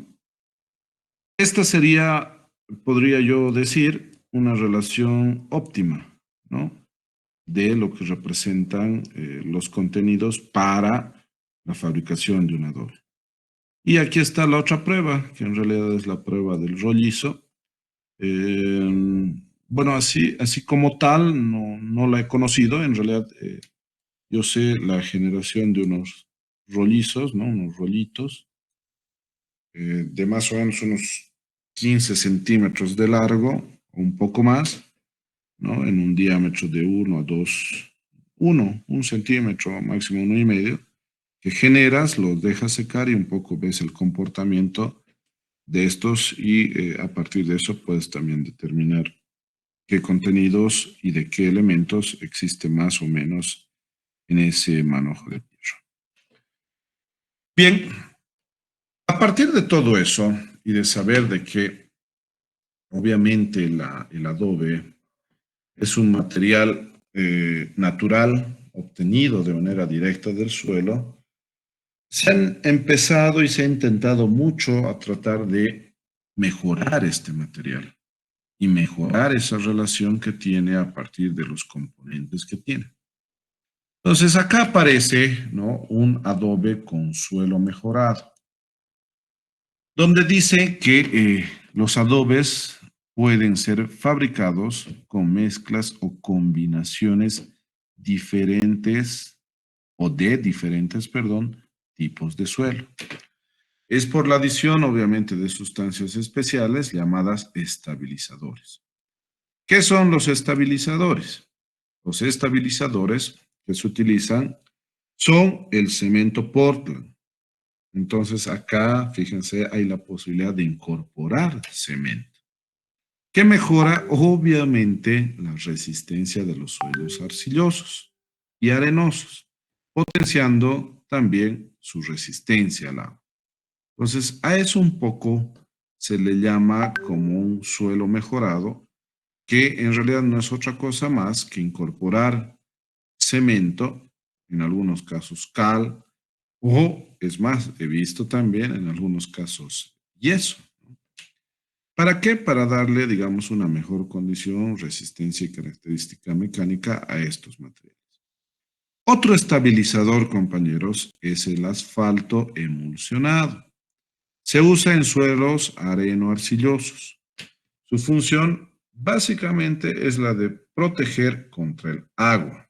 Esta sería, podría yo decir, una relación óptima, ¿no?, de lo que representan los contenidos para la fabricación de un adobe. Y aquí está la otra prueba, que en realidad es la prueba del rollizo. Bueno, así como tal, no la he conocido. En realidad, yo sé la generación de unos rollizos, ¿no? Unos rollitos de más o menos unos 15 centímetros de largo, o un poco más, ¿no? En un diámetro de 1 a 2, 1 centímetro, máximo 1,5, que generas, los dejas secar y un poco ves el comportamiento de estos y a partir de eso puedes también determinar qué contenidos y de qué elementos existe más o menos en ese manojo de hierro. Bien, a partir de todo eso y de saber de que obviamente el adobe es un material natural obtenido de manera directa del suelo, se han empezado y se ha intentado mucho a tratar de mejorar este material y mejorar esa relación que tiene a partir de los componentes que tiene. Entonces acá aparece, ¿no?, un adobe con suelo mejorado, donde dice que los adobes pueden ser fabricados con mezclas o combinaciones diferentes o de diferentes, perdón, tipos de suelo. Es por la adición, obviamente, de sustancias especiales llamadas estabilizadores. ¿Qué son los estabilizadores? Los estabilizadores que se utilizan son el cemento Portland. Entonces acá, fíjense, hay la posibilidad de incorporar cemento, que mejora obviamente la resistencia de los suelos arcillosos y arenosos, potenciando también su resistencia al agua. Entonces, a eso un poco se le llama como un suelo mejorado, que en realidad no es otra cosa más que incorporar cemento, en algunos casos cal, o es más, he visto también en algunos casos yeso. ¿Para qué? Para darle, digamos, una mejor condición, resistencia y característica mecánica a estos materiales. Otro estabilizador, compañeros, es el asfalto emulsionado. Se usa en suelos areno-arcillosos. Su función básicamente es la de proteger contra el agua,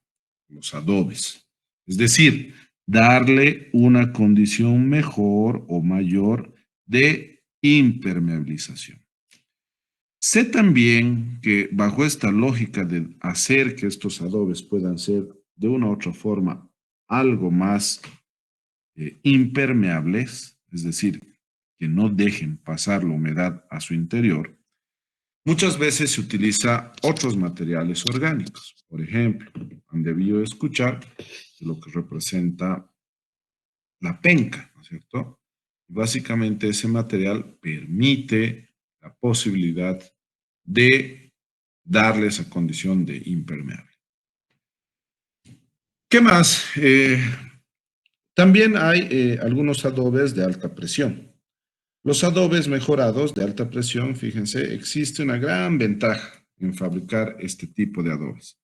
los adobes. Es decir, darle una condición mejor o mayor de impermeabilización. Sé también que bajo esta lógica de hacer que estos adobes puedan ser de una u otra forma algo más impermeables, es decir, que no dejen pasar la humedad a su interior, muchas veces se utiliza otros materiales orgánicos. Por ejemplo, han debido escuchar lo que representa la penca, ¿no es cierto? Básicamente ese material permite la posibilidad de darle esa condición de impermeable. ¿Qué más? También hay algunos adobes de alta presión. Los adobes mejorados de alta presión, fíjense, existe una gran ventaja en fabricar este tipo de adobes,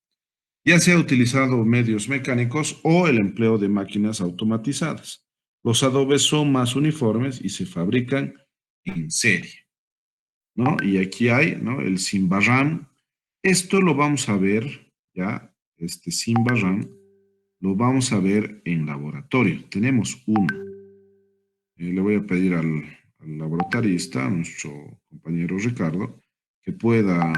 ya sea utilizando medios mecánicos o el empleo de máquinas automatizadas. Los adobes son más uniformes y se fabrican en serie, ¿no? Y aquí hay, ¿no?, el Simbaran. Esto lo vamos a ver, ya, este Simbaran lo vamos a ver en laboratorio. Tenemos uno. Le voy a pedir al laboratorista, a nuestro compañero Ricardo, que pueda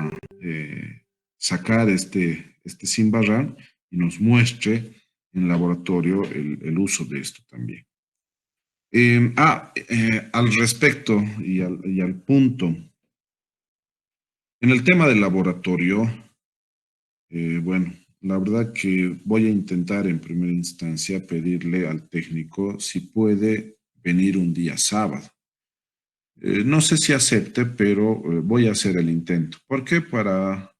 sacar este Simbaran y nos muestre en laboratorio el uso de esto también. Al respecto y al punto, en el tema del laboratorio, bueno, la verdad que voy a intentar en primera instancia pedirle al técnico si puede venir un día sábado. No sé si acepte, pero voy a hacer el intento. ¿Por qué? Para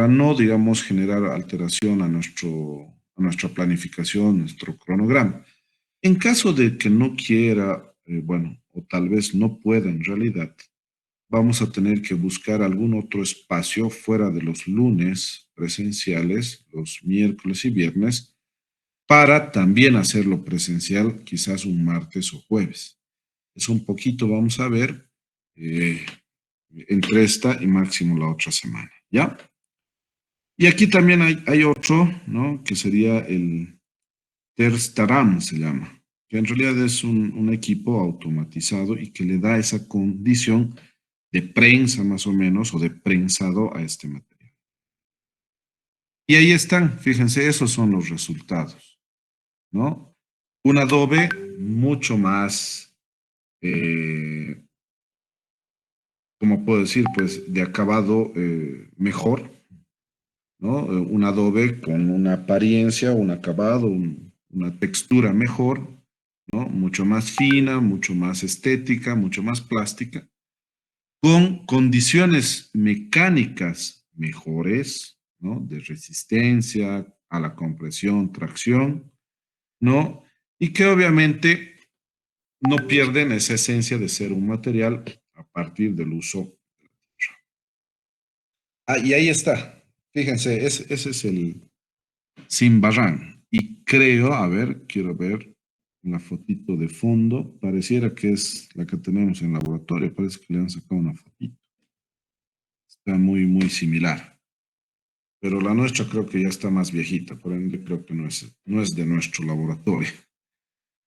no, digamos, generar alteración a nuestra planificación, nuestro cronograma. En caso de que no quiera, bueno, o tal vez no pueda en realidad, vamos a tener que buscar algún otro espacio fuera de los lunes presenciales, los miércoles y viernes, para también hacerlo presencial, quizás un martes o jueves. Es un poquito, vamos a ver, entre esta y máximo la otra semana. ¿ya? Y aquí también hay otro, ¿no? Que sería el Terstaram, se llama, que en realidad es un equipo automatizado y que le da esa condición de prensa más o menos, o de prensado a este material. Y ahí están, fíjense, esos son los resultados, ¿no? Un adobe mucho más, como puedo decir, pues de acabado mejor, ¿no? Un adobe con una apariencia, un acabado, una textura mejor, ¿no? Mucho más fina, mucho más estética, mucho más plástica, con condiciones mecánicas mejores, ¿no? De resistencia a la compresión, tracción, ¿no? Y que obviamente no pierden esa esencia de ser un material a partir del uso. Ah, y ahí está. Fíjense, ese es el Simbarán. Y creo, a ver, quiero ver la fotito de fondo. Pareciera que es la que tenemos en laboratorio. Parece que le han sacado una fotito. Está muy, muy similar. Pero la nuestra creo que ya está más viejita. Por ende, creo que no es de nuestro laboratorio.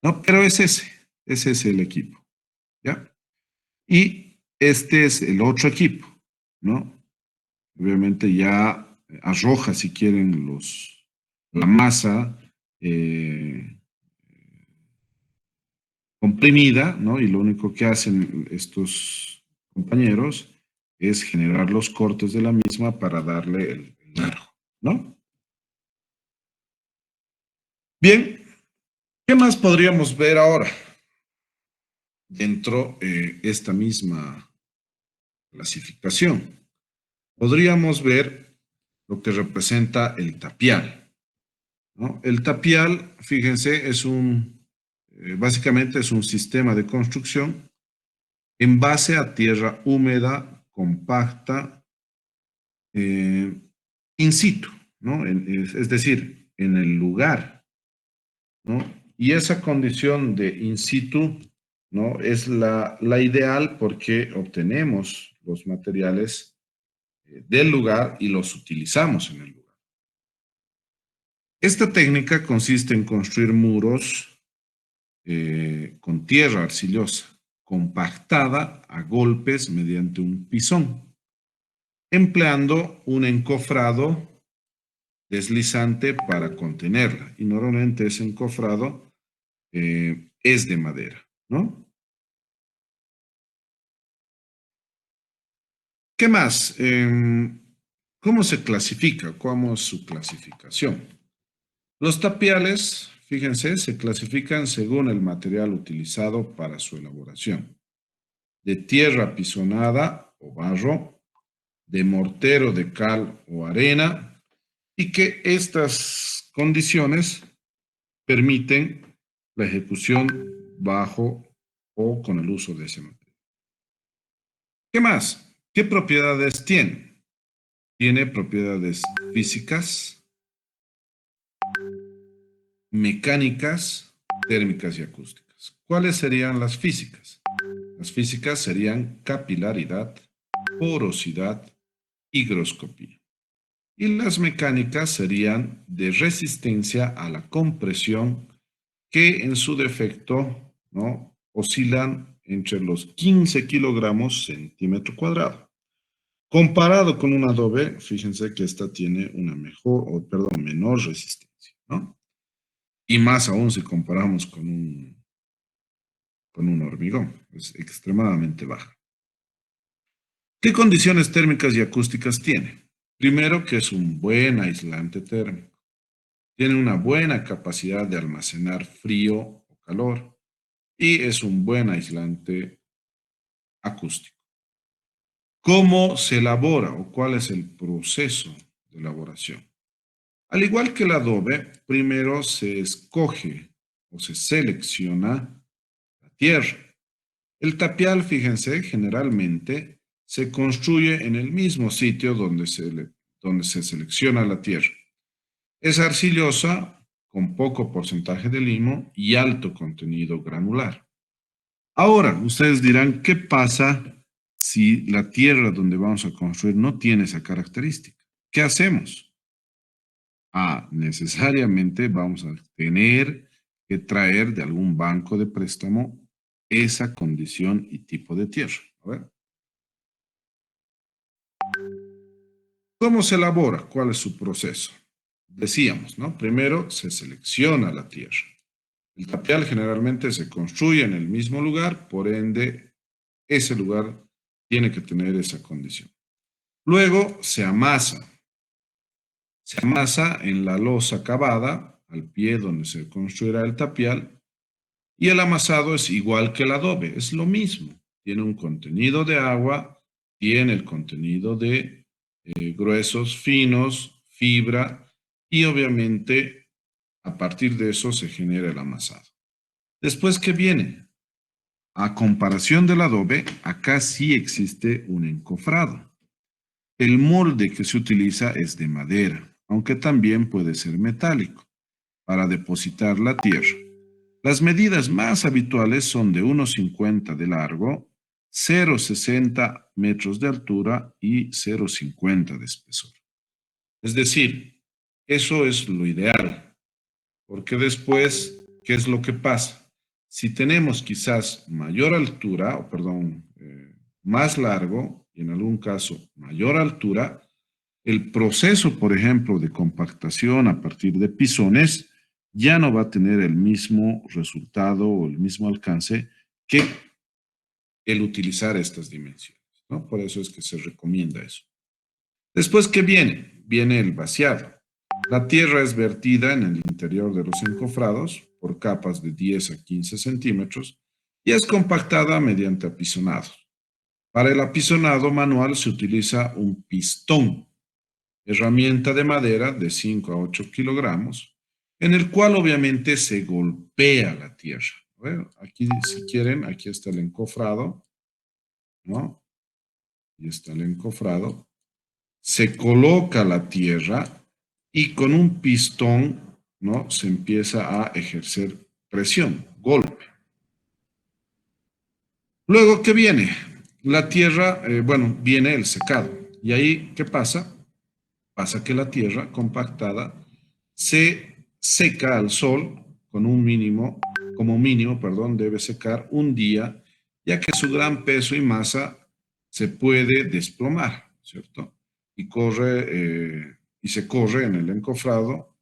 No, pero es ese. Ese es el equipo. ¿Ya? Y este es el otro equipo, ¿no? Obviamente ya arroja, si quieren, la masa comprimida, ¿no? Y lo único que hacen estos compañeros es generar los cortes de la misma para darle el largo, ¿no? Bien, ¿qué más podríamos ver ahora dentro de esta misma clasificación? Podríamos ver lo que representa el tapial, ¿no? El tapial, fíjense, básicamente es un sistema de construcción en base a tierra húmeda, compacta, in situ, ¿no? Es decir, en el lugar, ¿no? Y esa condición de in situ, ¿no? Es la ideal porque obtenemos los materiales del lugar y los utilizamos en el lugar. Esta técnica consiste en construir muros con tierra arcillosa, compactada a golpes mediante un pisón, empleando un encofrado deslizante para contenerla. Y normalmente ese encofrado es de madera, ¿no? ¿Qué más? ¿Cómo se clasifica? ¿Cómo es su clasificación? Los tapiales, fíjense, se clasifican según el material utilizado para su elaboración. De tierra apisonada o barro, de mortero de cal o arena, y que estas condiciones permiten la ejecución bajo o con el uso de ese material. ¿Qué más? ¿Qué propiedades tiene? Tiene propiedades físicas, mecánicas, térmicas y acústicas. ¿Cuáles serían las físicas? Las físicas serían capilaridad, porosidad, higroscopía. Y las mecánicas serían de resistencia a la compresión, que en su defecto, ¿no?, oscilan entre los 15 kilogramos centímetro cuadrado. Comparado con un adobe, fíjense que esta tiene una menor resistencia, ¿no? Y más aún si comparamos con un hormigón, es extremadamente baja. ¿Qué condiciones térmicas y acústicas tiene? Primero, que es un buen aislante térmico. Tiene una buena capacidad de almacenar frío o calor y es un buen aislante acústico. ¿Cómo se elabora o cuál es el proceso de elaboración? Al igual que el adobe, primero se escoge o se selecciona la tierra. El tapial, fíjense, generalmente se construye en el mismo sitio donde se selecciona la tierra. Es arcillosa, con poco porcentaje de limo y alto contenido granular. Ahora, ustedes dirán, ¿qué pasa si la tierra donde vamos a construir no tiene esa característica? ¿Qué hacemos? Necesariamente vamos a tener que traer de algún banco de préstamo esa condición y tipo de tierra. A ver. ¿Cómo se elabora? ¿Cuál es su proceso? Decíamos, ¿no? Primero se selecciona la tierra. El tapial generalmente se construye en el mismo lugar, por ende, ese lugar tiene que tener esa condición. Luego se amasa. Se amasa en la losa cavada, al pie donde se construirá el tapial, y el amasado es igual que el adobe, es lo mismo. Tiene un contenido de agua, tiene el contenido de gruesos finos, fibra, y obviamente a partir de eso se genera el amasado. Después, ¿qué viene? A comparación del adobe, acá sí existe un encofrado. El molde que se utiliza es de madera, aunque también puede ser metálico, para depositar la tierra. Las medidas más habituales son de 1,50 de largo, 0,60 metros de altura y 0,50 de espesor. Es decir, eso es lo ideal, porque después, ¿qué es lo que pasa? Si tenemos quizás mayor altura, o perdón, más largo, y en algún caso mayor altura, el proceso, por ejemplo, de compactación a partir de pisones ya no va a tener el mismo resultado o el mismo alcance que el utilizar estas dimensiones, ¿no? Por eso es que se recomienda eso. Después, ¿qué viene? Viene el vaciado. La tierra es vertida en el interior de los encofrados por capas de 10 a 15 centímetros y es compactada mediante apisonado. Para el apisonado manual se utiliza un pistón, herramienta de madera de 5 a 8 kilogramos, en el cual obviamente se golpea la tierra. Bueno, aquí, si quieren, aquí está el encofrado, ¿no? Y está el encofrado. Se coloca la tierra y con un pistón, ¿no? Se empieza a ejercer presión, golpe. Luego, ¿qué viene? La tierra, bueno, viene el secado. Y ahí, ¿qué pasa? Pasa que la tierra compactada se seca al sol con un mínimo, como mínimo, perdón, debe secar un día, ya que su gran peso y masa se puede desplomar, ¿cierto? Y se corre en el encofrado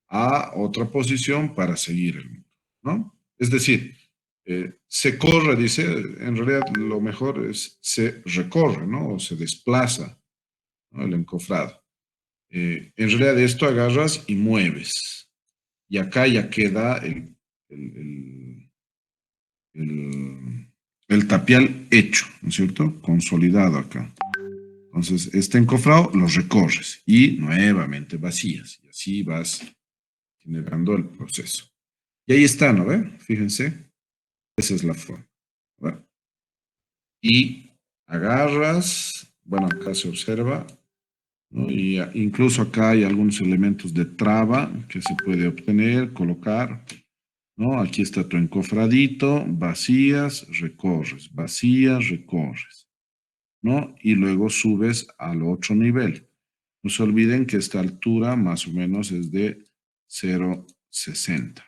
a otra posición para seguir el muro, ¿no? Es decir, se corre, dice, en realidad lo mejor es se recorre, ¿no? O se desplaza, ¿no? El encofrado. En realidad esto agarras y mueves. Y acá ya queda el tapial hecho, ¿no es cierto? Consolidado acá. Entonces, este encofrado lo recorres y nuevamente vacías. Y así vas generando el proceso. Y ahí está, ¿no ve? Fíjense. Esa es la forma. ¿Verdad? Y agarras, bueno, acá se observa, ¿no? Y incluso acá hay algunos elementos de traba que se puede obtener, colocar, ¿no? Aquí está tu encofradito, vacías, recorres, ¿no? Y luego subes al otro nivel. No se olviden que esta altura más o menos es de 0,60,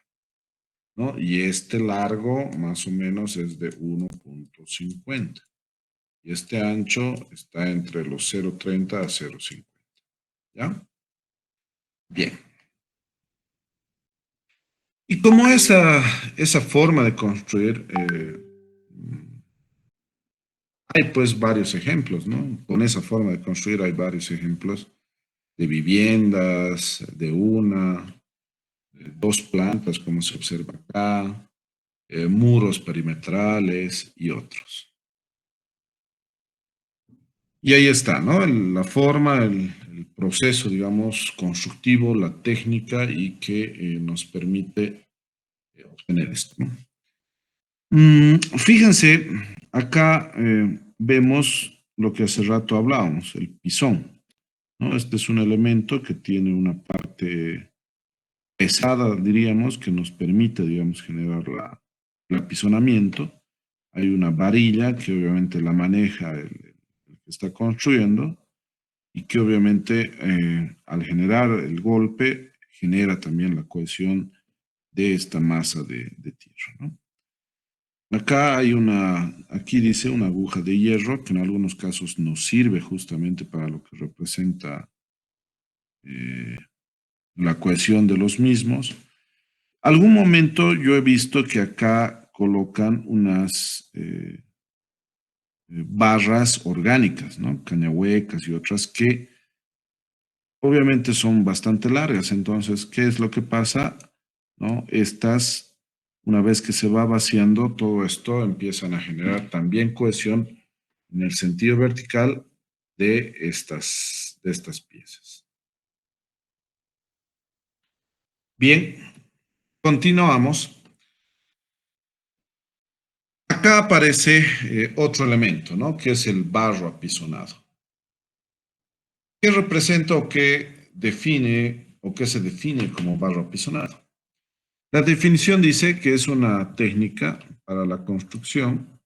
¿no? Y este largo más o menos es de 1,50. Y este ancho está entre los 0,30 a 0,50. ¿Ya? Bien. Y como esa forma de construir, hay pues varios ejemplos, ¿no? Con esa forma de construir hay varios ejemplos de viviendas, de una, de dos plantas, como se observa acá, muros perimetrales y otros. Y ahí está, ¿no? La forma, el proceso, digamos, constructivo, la técnica y que nos permite obtener esto, ¿no? Fíjense, acá vemos lo que hace rato hablábamos, el pisón, ¿no? Este es un elemento que tiene una parte pesada, diríamos, que nos permite, digamos, generar el apisonamiento. hay una varilla que obviamente la maneja el que está construyendo y que obviamente al generar el golpe genera también la cohesión de esta masa de tierra, ¿no? Acá hay aquí dice una aguja de hierro que en algunos casos nos sirve justamente para lo que representa la cohesión de los mismos. Algún momento yo he visto que acá colocan unas barras orgánicas, ¿no? Cañahuecas y otras que obviamente son bastante largas. Entonces, ¿qué es lo que pasa? ¿No? Estas, una vez que se va vaciando, todo esto empiezan a generar también cohesión en el sentido vertical de estas piezas. Bien, continuamos. Acá aparece otro elemento, ¿no? Que es el barro apisonado. ¿Qué representa o qué define o qué se define como barro apisonado? La definición dice que es una técnica para la construcción,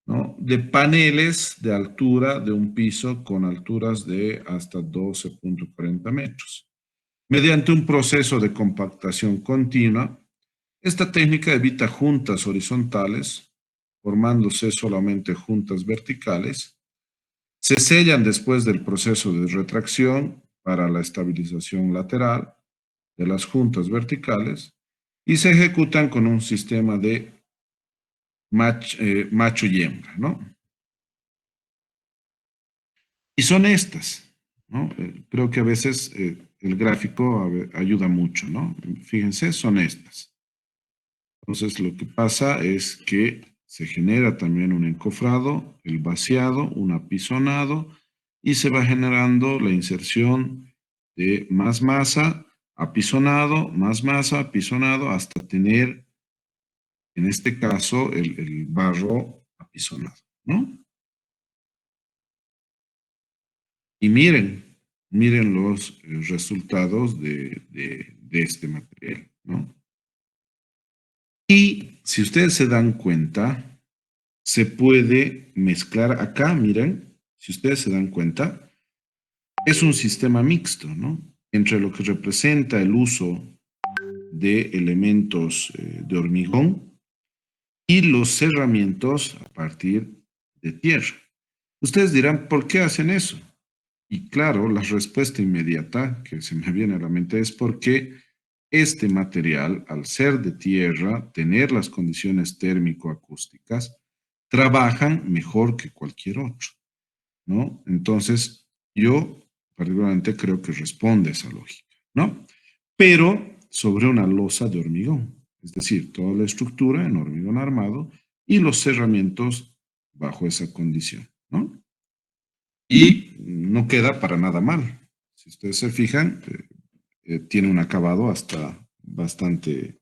¿no?, de paneles de altura de un piso con alturas de hasta 12.40 metros. Mediante un proceso de compactación continua, esta técnica evita juntas horizontales, formándose solamente juntas verticales. Se sellan después del proceso de retracción para la estabilización lateral de las juntas verticales y se ejecutan con un sistema de macho y hembra, ¿no? Y son estas, ¿no? Creo que a veces el gráfico ayuda mucho, ¿no? Fíjense, son estas. Entonces, lo que pasa es que se genera también un encofrado, el vaciado, un apisonado, y se va generando la inserción de más masa, apisonado, más masa, apisonado, hasta tener, en este caso, el barro apisonado, ¿no? Y miren los resultados de este material, ¿no? Y si ustedes se dan cuenta, se puede mezclar acá, miren, si ustedes se dan cuenta, es un sistema mixto, ¿no? Entre lo que representa el uso de elementos de hormigón y los cerramientos a partir de tierra. Ustedes dirán, ¿por qué hacen eso? Y claro, la respuesta inmediata que se me viene a la mente es porque este material, al ser de tierra, tener las condiciones térmico-acústicas, trabajan mejor que cualquier otro, ¿no? Entonces, yo particularmente creo que responde a esa lógica, ¿no? Pero sobre una losa de hormigón, es decir, toda la estructura en hormigón armado y los cerramientos bajo esa condición, ¿no? Y no queda para nada mal. Si ustedes se fijan, tiene un acabado hasta bastante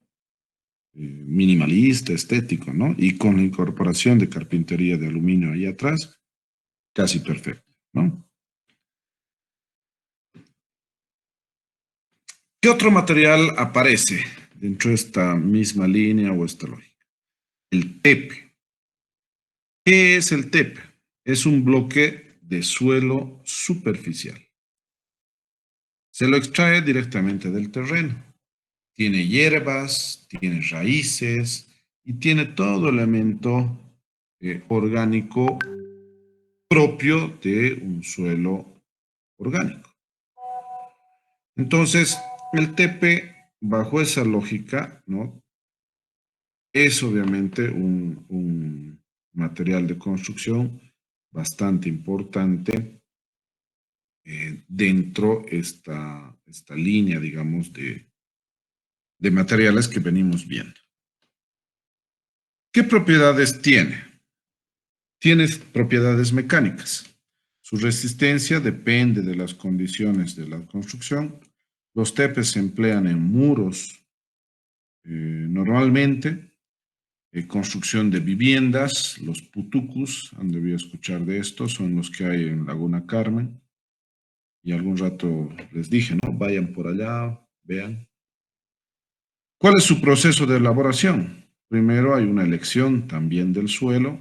minimalista, estético, ¿no? Y con la incorporación de carpintería de aluminio ahí atrás, casi perfecto, ¿no? ¿Qué otro material aparece dentro de esta misma línea o esta lógica? El tepe. ¿Qué es el tepe? Es un bloque de suelo superficial. Se lo extrae directamente del terreno. Tiene hierbas, tiene raíces y tiene todo elemento orgánico propio de un suelo orgánico. Entonces, el tepe, bajo esa lógica, ¿no?, es obviamente un material de construcción bastante importante dentro esta línea, digamos, de materiales que venimos viendo. ¿Qué propiedades tiene? Tiene propiedades mecánicas. Su resistencia depende de las condiciones de la construcción. Los tepes se emplean en muros normalmente, construcción de viviendas, los putucus, han debido escuchar de estos, son los que hay en Laguna Carmen. Y algún rato les dije, ¿no? Vayan por allá, vean. ¿Cuál es su proceso de elaboración? primero hay una elección también del suelo.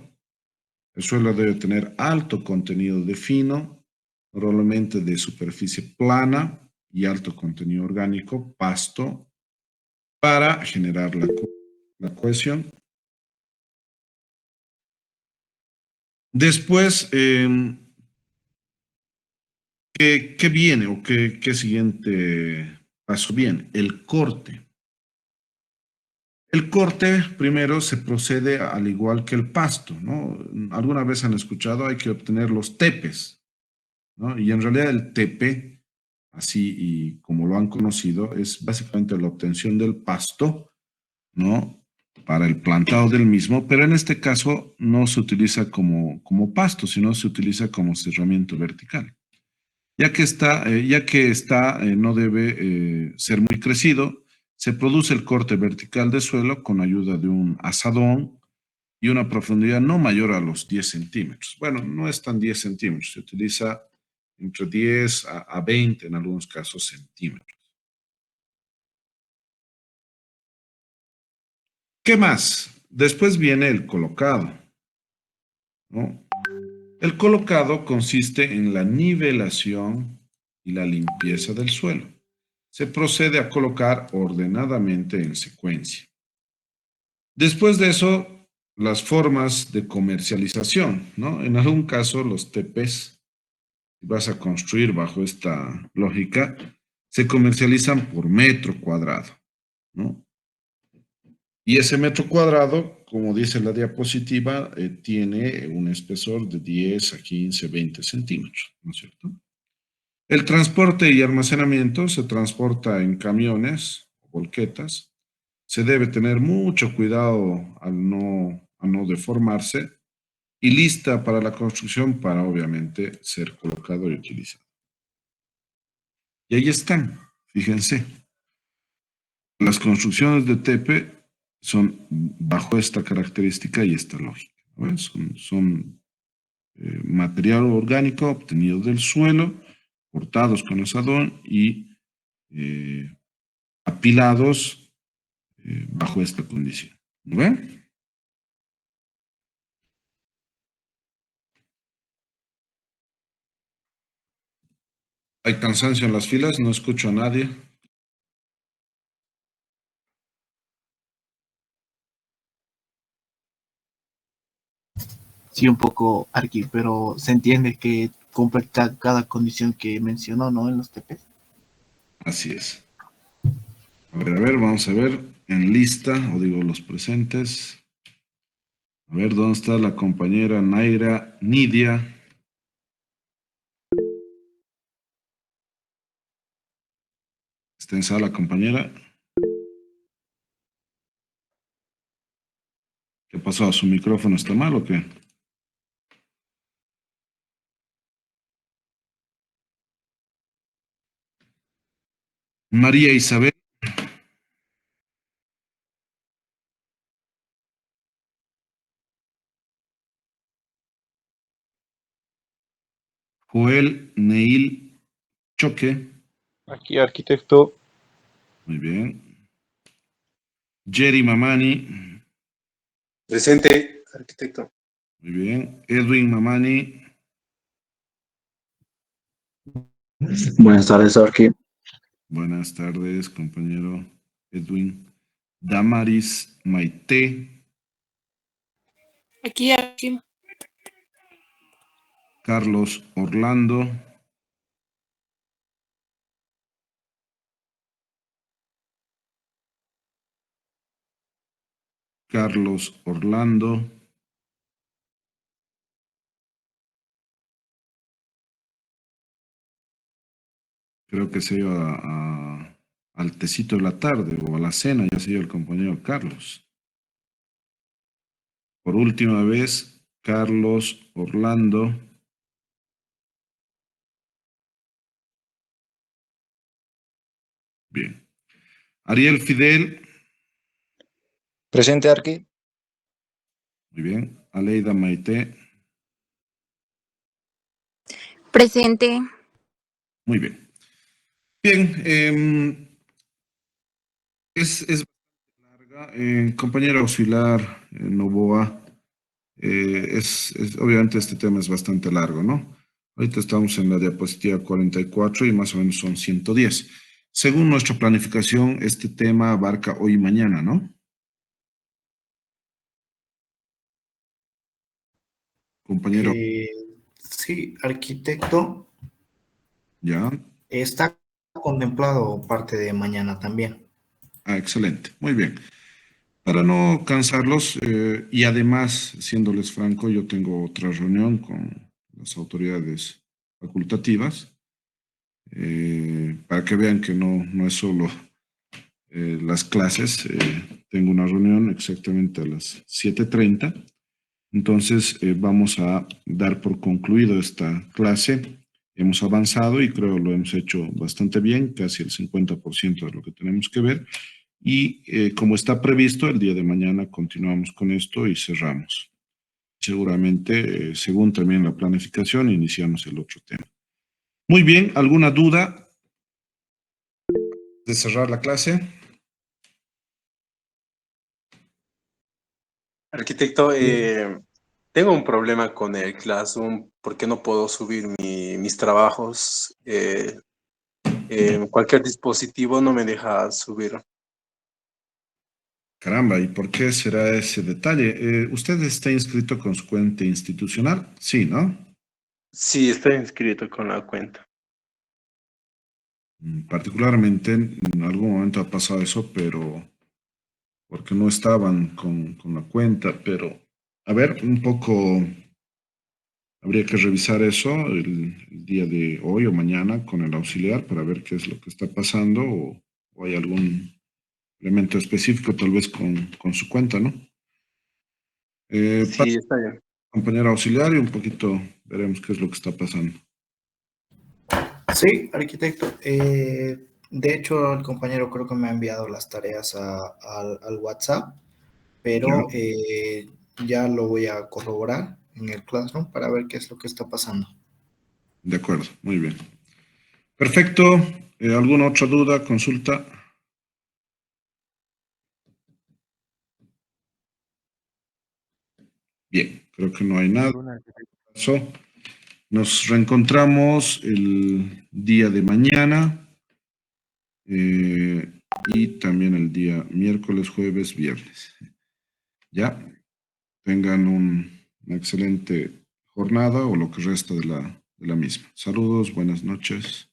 El suelo debe tener alto contenido de fino, probablemente de superficie plana y alto contenido orgánico, pasto, para generar la cohesión. Después, ¿qué viene o qué siguiente paso viene? El corte. El corte primero se procede al igual que el pasto, ¿no? Alguna vez han escuchado, hay que obtener los tepes, ¿no? Y en realidad el tepe, así y como lo han conocido, es básicamente la obtención del pasto, ¿no? Para el plantado del mismo, pero en este caso no se utiliza como pasto, sino se utiliza como cerramiento vertical. Ya que está, no debe ser muy crecido, se produce el corte vertical de suelo con ayuda de un asadón y una profundidad no mayor a los 10 centímetros. Bueno, no es tan 10 centímetros, se utiliza entre 10 a 20 en algunos casos centímetros. ¿Qué más? Después viene el colocado, ¿no? El colocado consiste en la nivelación y la limpieza del suelo. Se procede a colocar ordenadamente en secuencia. Después de eso, las formas de comercialización, ¿no? En algún caso, los TPs, si vas a construir bajo esta lógica, se comercializan por metro cuadrado, ¿no? Y ese metro cuadrado, como dice la diapositiva, tiene un espesor de 10 a 15, 20 centímetros, ¿no es cierto? El transporte y almacenamiento se transporta en camiones o volquetas. Se debe tener mucho cuidado al no deformarse y lista para la construcción para obviamente ser colocado y utilizado. Y ahí están, fíjense. Las construcciones de Tepe son bajo esta característica y esta lógica, ¿no? Son material orgánico obtenido del suelo, cortados con asadón y apilados bajo esta condición. ¿No ven? Hay cansancio en las filas, no escucho a nadie. Sí, un poco Arqui, pero se entiende que cumple cada condición que mencionó, ¿no? En los TPs. Así es. A ver, vamos a ver en lista, o digo los presentes. A ver, ¿dónde está la compañera Naira Nidia? ¿Está en sala, compañera? ¿Qué pasó? ¿Su micrófono está mal o qué? María Isabel. Joel Neil Choque. Aquí, arquitecto. Muy bien. Jerry Mamani. Presente, arquitecto. Muy bien. Edwin Mamani. Buenas tardes, Arqui. Buenas tardes, compañero Edwin. Damaris Maite. Aquí. Carlos Orlando. Carlos Orlando. Creo que se iba al tecito de la tarde o a la cena, ya se iba el compañero Carlos. Por última vez, Carlos Orlando. Bien. Ariel Fidel. Presente, Arqui. Muy bien. Aleida Maite. Presente. Muy bien. Bien. Es larga Compañero auxiliar Novoa, obviamente este tema es bastante largo, ¿no? Ahorita estamos en la diapositiva 44 y más o menos son 110. Según nuestra planificación, este tema abarca hoy y mañana, ¿no? Compañero, Sí, arquitecto, ¿ya? está contemplado parte de mañana también. Ah, excelente, muy bien. Para no cansarlos, y además, siéndoles franco, yo tengo otra reunión con las autoridades facultativas, para que vean que no es solo las clases. Tengo una reunión exactamente a las 7:30. Entonces, vamos a dar por concluido esta clase. Hemos avanzado y creo lo hemos hecho bastante bien, casi el 50% de lo que tenemos que ver. Y como está previsto, el día de mañana continuamos con esto y cerramos. Seguramente, según también la planificación, iniciamos el otro tema. Muy bien, ¿alguna duda de cerrar la clase? Arquitecto, tengo un problema con el Classroom porque no puedo subir mis trabajos. Cualquier dispositivo no me deja subir. Caramba, ¿y por qué será ese detalle? ¿Usted está inscrito con su cuenta institucional? Sí, ¿no? Sí, estoy inscrito con la cuenta. Particularmente en algún momento ha pasado eso, pero porque no estaban con la cuenta, pero a ver, un poco habría que revisar eso el día de hoy o mañana con el auxiliar para ver qué es lo que está pasando o hay algún elemento específico tal vez con su cuenta, ¿no? Sí, está bien. Compañero auxiliar y un poquito veremos qué es lo que está pasando. Sí, arquitecto. De hecho, el compañero creo que me ha enviado las tareas al WhatsApp, pero Ya. ya lo voy a corroborar en el Classroom para ver qué es lo que está pasando. De acuerdo, muy bien. Perfecto. ¿Alguna otra duda, consulta? Bien, creo que no hay nada. Nos reencontramos el día de mañana y también el día miércoles, jueves, viernes. Ya, tengan una excelente jornada o lo que resta de la misma. Saludos, buenas noches.